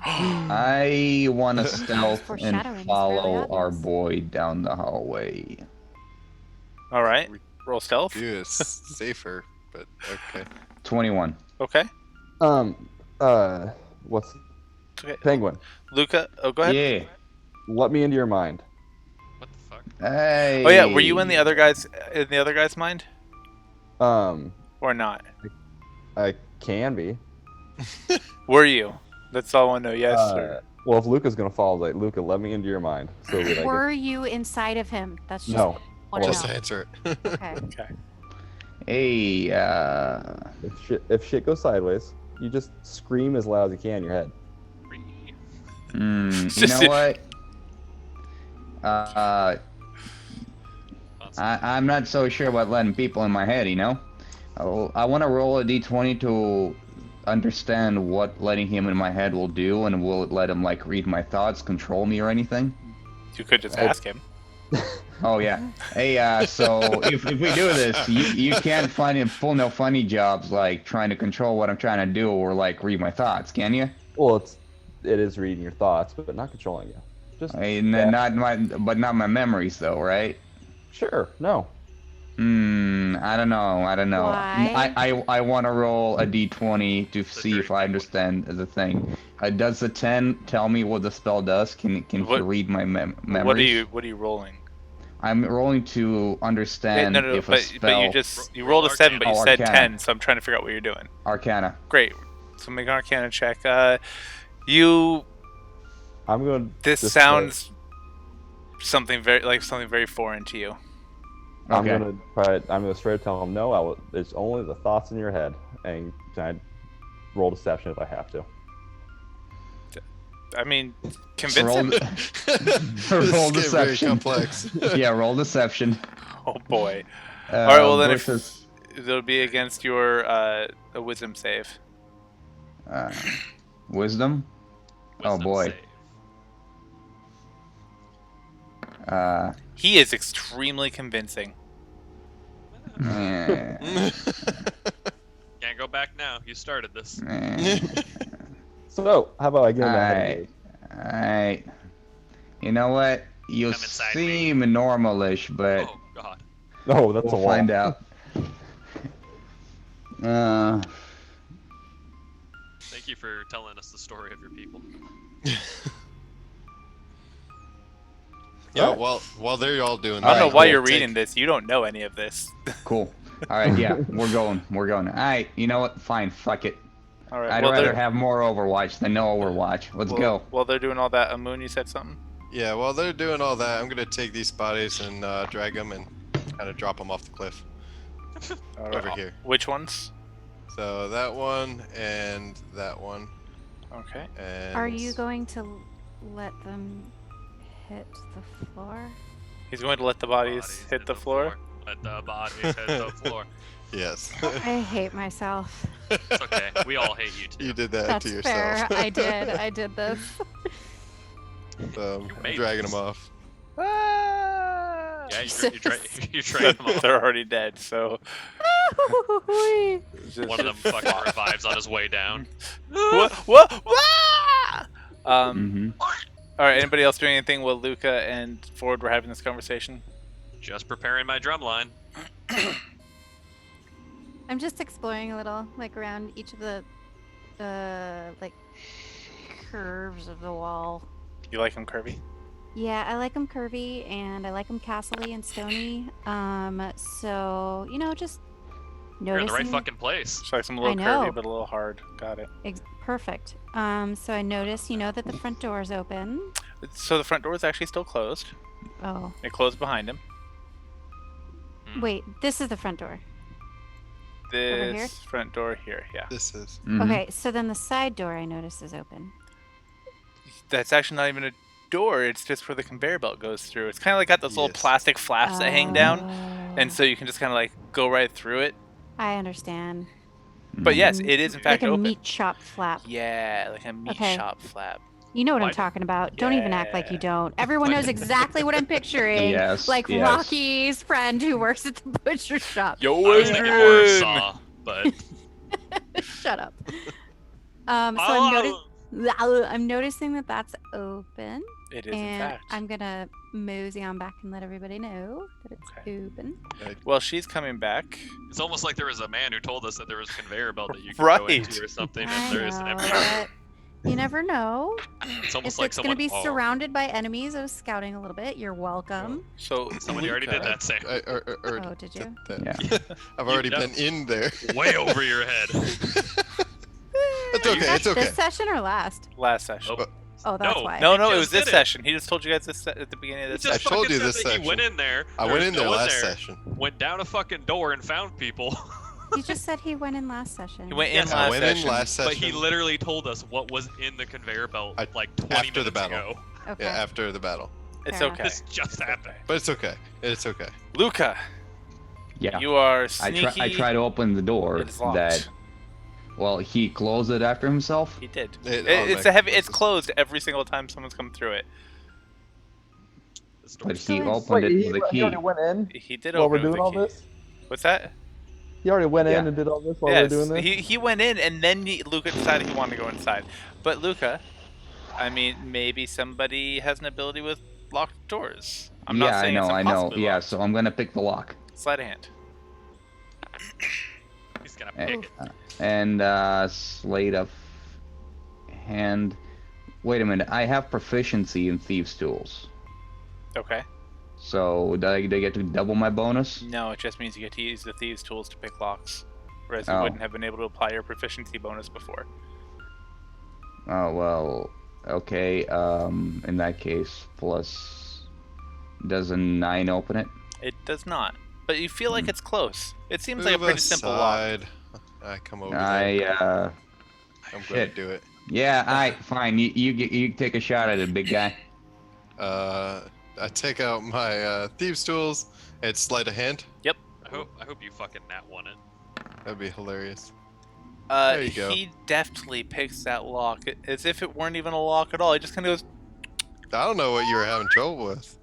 I want to stealth Foreshadowing and is follow fairly our obvious. boy down the hallway. All right, roll stealth. Do is safer, but okay. 21. Okay. What's Okay. Penguin? Luca. Oh, go ahead. Yeah. Let me into your mind. What the fuck? Hey. Oh yeah, were you in the other guy's mind Um, or not? I can be. Were you? That's all I want to know. Yes. Or... Well, if Luca's gonna follow, like Luca, let me into your mind so that I Were you inside of him? That's just No. wanna Just know. answer it. Okay. Okay. Hey, if shit goes sideways, you just scream as loud as you can in your head. you Just- know what? I'm not so sure about letting people in my head, you know? I want to roll a d20 to understand what letting him in my head will do, and will it let him, like, read my thoughts, control me, or anything? You could just ask him. Oh, yeah. Hey, so if we do this, you can't find him pull no funny jobs, like, trying to control what I'm trying to do, or, like, read my thoughts, can you? Well, it is reading your thoughts, but not controlling you. Just Not not my memories, though, right? sure, no. I don't know. Why? I want to roll a d20 to see if I understand the thing. Does the 10 tell me what the spell does? Can he What- read my memories? What are you rolling? I'm rolling to understand no, if a but spell. you rolled a 7, but you Oh, said Arcana. 10, so I'm trying to figure out what you're doing. Arcana. Great. So make an Arcana check. You. I'm going. This just sounds something very foreign to you. I'm Okay. gonna straight up tell him no. It's only the thoughts in your head, and I roll deception if I have to. I mean, convince Roll, him. This roll is getting very deception. complex. Yeah, roll deception. Oh boy. All right. Well then, versus, it'll be against your a wisdom save. wisdom. Oh, Wisdom boy. save. He is extremely convincing. Eh, Can't go back now. You started this. eh. So how about I get him that Alright. Alright. You know what? You Come inside me. seem normalish, but Oh god. Oh, that's we'll a wall. find out. Thank you for telling us the story of your people. Yeah, Alright. while they're all doing I don't that, know why we'll you're take- reading this. You don't know any of this. Cool. All right, yeah, we're going. We're going. All right, you know what? Fine, fuck it. All right. I'd well, rather they're- have more Overwatch than no Overwatch. Let's go. While they're doing all that, Amun, you said something? Yeah, while they're doing all that, I'm gonna take these bodies and drag them and kind of drop them off the cliff over here. Which ones? So that one and that one. Okay. And Are you going to let them hit the floor? He's going to let the bodies hit the floor. Let the bodies hit the floor. Yes. I hate myself. It's okay. We all hate you too. You did that That's to yourself. fair. I did. I did this. So You I'm made dragging this. them off. Ah! Yeah, you're dragging them off. They're already dead, so. One of them fucking revives on his way down. What? Wah! Mm-hmm. All right. Anybody else doing anything while Luca and Ford were having this conversation? Just preparing my drum line. I'm just exploring a little, like around each of the like curves of the wall. You like him curvy? Yeah, I like them curvy and I like them castly and stony. So you know, just You're in the right noticing. fucking place. Just like some a little I know. curvy, but a little hard. Got it. Perfect. So I notice, you know, that the front door is open. So the front door is actually still closed. Oh, It closed behind him. wait, this is the front door. This here? front door here, yeah. This is. Mm-hmm. Okay, so then the side door I notice is open. That's actually not even a door. It's just where the conveyor belt goes through. It's kind of like got those little Yes. plastic flaps that hang down, and Oh, so you can just kind of like go right through it. I understand. But yes, Mm, it is in fact like a open. meat shop flap. Yeah, like a meat Okay. shop flap. You know what Why I'm do- talking about. Don't even act like you Yeah. don't. Everyone knows exactly what I'm picturing. Yes, Like yes. Rocky's friend who works at the butcher shop. Yo, I was thinking more of Saw, but Shut up. So I'm, Oh, I'm noticing that that's open. It is in And fact. I'm gonna mosey on back and let everybody know that it's Okay. open. Well, she's coming back. it's almost like there was a man who told us that there was a conveyor belt that you could go Right. into or something, I and there isn't. know, but you never know. It's almost If like it's gonna someone. be oh, surrounded by enemies, I was scouting a little bit. You're welcome. So Somebody already did that, Sam. Oh, did you? Yeah. I've already You been in there. Way over your head. It's okay. It's okay. This session or last? last session. Oh, Oh, that's No. why. No, no, He it just was this did it. session. He just told you guys this at the beginning of He this just I session. told fucking you said this that He section. went in there. I there went was in there no one last there, session. Went down a fucking door and found people. He just said he went in last session. He went in Yes, last I went session. in last But session. he literally told us what was in the conveyor belt I- like 20 after minutes the battle. ago. Okay. Yeah, after the battle. It's Fair enough. okay. This just happened. But it's okay. It's okay. Luca, Yeah. you are I sneaky. try to open the door It is locked. that. Well, he closed it after himself. He did. It It's a heavy. It's automatically closed every single time someone's come through it. This But door's he Still is. opened it with the he key. already went in He did while open we're it with doing the all key. this? What's that? He already went in Yeah. and did all this while Yes, we're doing this? he went in and then Luca decided he wanted to go inside. But Luca, I mean, maybe somebody has an ability with locked doors. I'm Yeah, not saying it's I know. impossibly Yeah, locked. so I'm gonna pick the lock. Sleight of hand. He's gonna pick it. And slate of hand. Wait a minute. I have proficiency in thieves' tools. Okay. So do I get to double my bonus? No, it just means you get to use the thieves' tools to pick locks, whereas you Oh. wouldn't have been able to apply your proficiency bonus before. Oh well. Okay. In that case, plus does a 9 open it? It does not, but you feel like Hmm. it's close. It seems like a Move pretty simple lock. aside. I come over there. I I'm going shit. to do it. Yeah. Alright. Fine. You take a shot at it, big guy. I take out my thieves' tools and sleight of hand. I hope you fucking nat one it. That'd be hilarious. There you go. He deftly picks that lock as if it weren't even a lock at all. He just kind of goes, I don't know what you were having trouble with.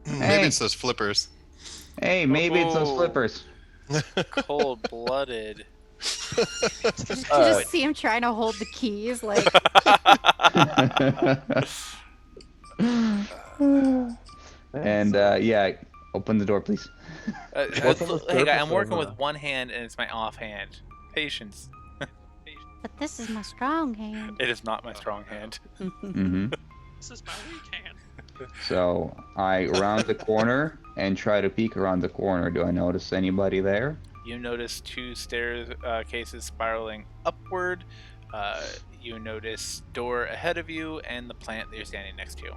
Maybe Hey. it's those flippers. Hey, maybe it's those Oh. flippers. cold-blooded. Did you just see him trying to hold the keys? Like, And yeah, open the door, please. What's on the Hey, guy, surface I'm working of with the- one hand and it's my offhand. Patience. but this is my strong hand. It is not my strong hand. Mm-hmm. This is my weak hand. So I round the corner and try to peek around the corner. Do I notice anybody there? You notice two staircases spiraling upward. You notice door ahead of you and the plant that you're standing next to.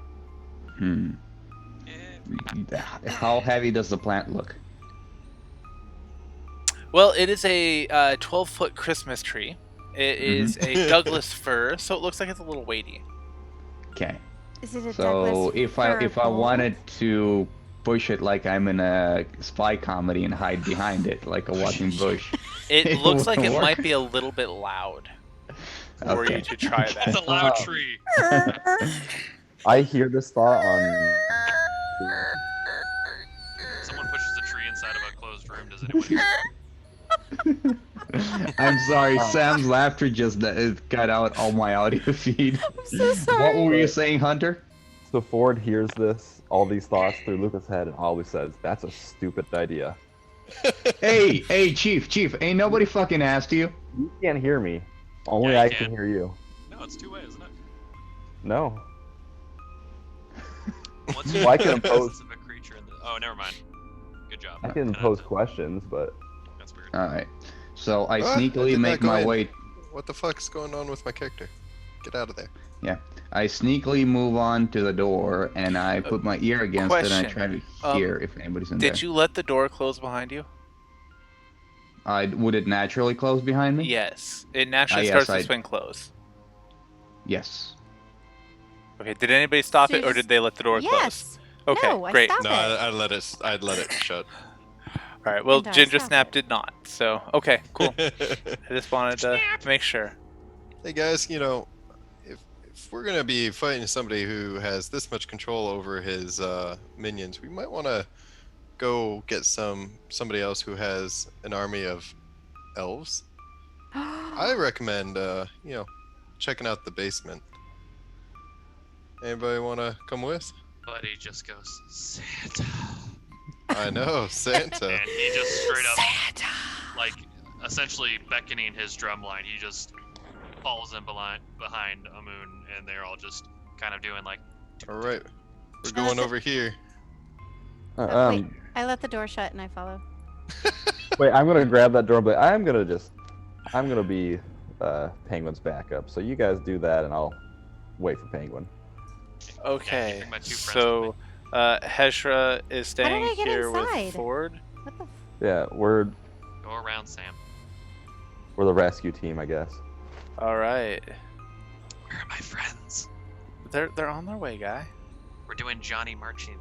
Hmm. How heavy does the plant look? Well, it is a 12-foot Christmas tree. It is a Douglas fir, so it looks like it's a little weighty. Okay. Is it a So Douglas if I fir wanted to push it like I'm in a spy comedy and hide behind it like a walking bush, It looks like it wouldn't might work? be a little bit loud for Okay. you to try It's that. a loud tree. I hear this thought on. Someone pushes a tree inside of a closed room. Does anyone hear? I'm sorry, Sam's laughter just cut out all my audio feed. I'm so sorry. What were you saying, Hunter? So Ford hears all these thoughts through Luca's head, and always says, "That's a stupid idea." Hey, Chief, ain't nobody fucking asked you. You can't hear me. Only Yeah, you I can. can hear you. No, it's two ways, isn't it? No. What's Well, I can the impose- essence of a creature in the... Oh, never mind. Good job. I can pose questions, but That's weird. Alright. So I Ah, I sneakily did not make go my in. way. What the fuck's going on with my character? Get out of there. I sneakily move on to the door and I put my ear against it and I try to hear if anybody's in there. Did you let the door close behind you? Would it naturally close behind me? Yes. It naturally yes, starts to I- swing close. Yes. Okay, did anybody stop So it, you or just- did they let the door close? Yes. Okay, No, I great. stopped No, it. I'd let it shut. All right, well, And I Ginger stopped Snap it. did not, so okay, cool. I just wanted to make sure. Hey guys, if we're gonna be fighting somebody who has this much control over his minions, we might want to go get somebody else who has an army of elves. I recommend checking out the basement. Anybody want to come with? But he just goes, Santa. I know, Santa. And he just straight up, like, essentially beckoning his drum line, he just falls in behind Amun, and they're all just kind of doing like, All right, we're going over here. Wait, I let the door shut and I follow. wait, I'm gonna grab that door, but I'm gonna be Penguin's backup. So you guys do that, and I'll wait for Penguin. Okay, bring my two friends so Heshra is How did staying I get here inside? with Ford. What the? Yeah, we're go around, Sam. the rescue team, I guess. All right, Where are my friends? they're on their way, guy. We're doing Johnny marching.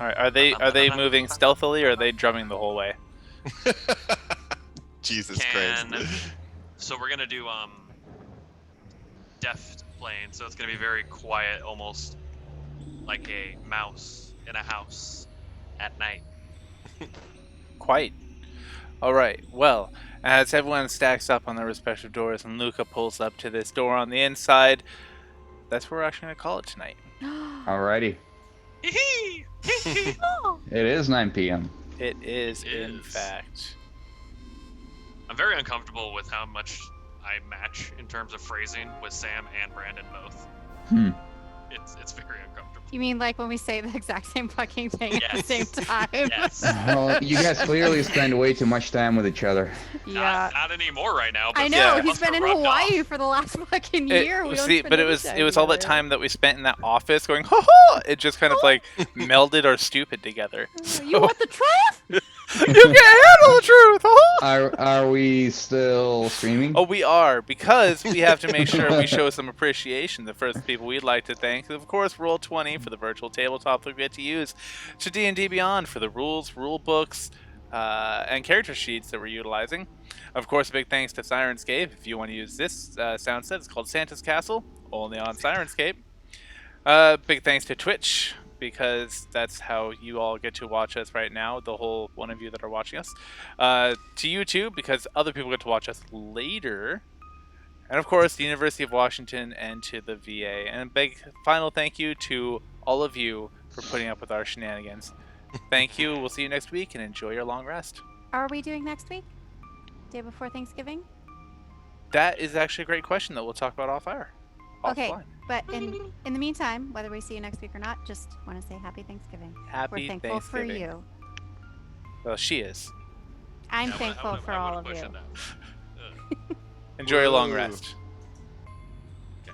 All right, are they moving stealthily, or are they drumming the whole way? Jesus Can- Christ. So we're gonna do deft playing, so it's gonna be very quiet, almost like a mouse in a house at night. Quite. All right. Well, as everyone stacks up on their respective doors, and Luca pulls up to this door on the inside, that's where we're actually gonna call it tonight. Alrighty. Hee hee! Oh, It is 9 p.m. It is, It in is. fact. I'm very uncomfortable with how much I match in terms of phrasing with Sam and Brandon both. Hmm. It's very uncomfortable. you mean like when we say the exact same fucking thing at the Yes. same time? Yes. Well, you guys clearly spend way too much time with each other. Yeah. Not anymore right now. But I know. Yeah. He's must have been in rubbed Hawaii off. for the last fucking It- year. We don't see, spend but it any was time all that together. time that we spent in that office going, ha ha! It just kind of like melded our stupid together. You want the truth? You can't handle the truth. Ha ha! Are we still streaming? Oh, we are, because we have to make sure we show some appreciation. The first people we'd like to thank is, of course, Roll20 for the virtual tabletop that we get to use, to D&D Beyond for the rules, rule books, and character sheets that we're utilizing. Of course, a big thanks to Sirenscape. If you want to use this sound set, it's called Santa's Castle, only on Sirenscape. Big thanks to Twitch, because that's how you all get to watch us right now, the whole one of you that are watching us. To YouTube, because other people get to watch us later. And of course, the University of Washington and to the VA. And a big final thank you to all of you for putting up with our shenanigans. Thank you. We'll see you next week, and enjoy your long rest. Are we doing next week? Day before Thanksgiving? That is actually a great question that we'll talk about off air. Okay. Offline. But in the meantime, whether we see you next week or not, just want to say happy Thanksgiving. Happy We're thankful for Thanksgiving. you. Well, she is. I'm I thankful wouldn't- for I all wouldn't of push you. it that way. Enjoy your long Whoa. rest.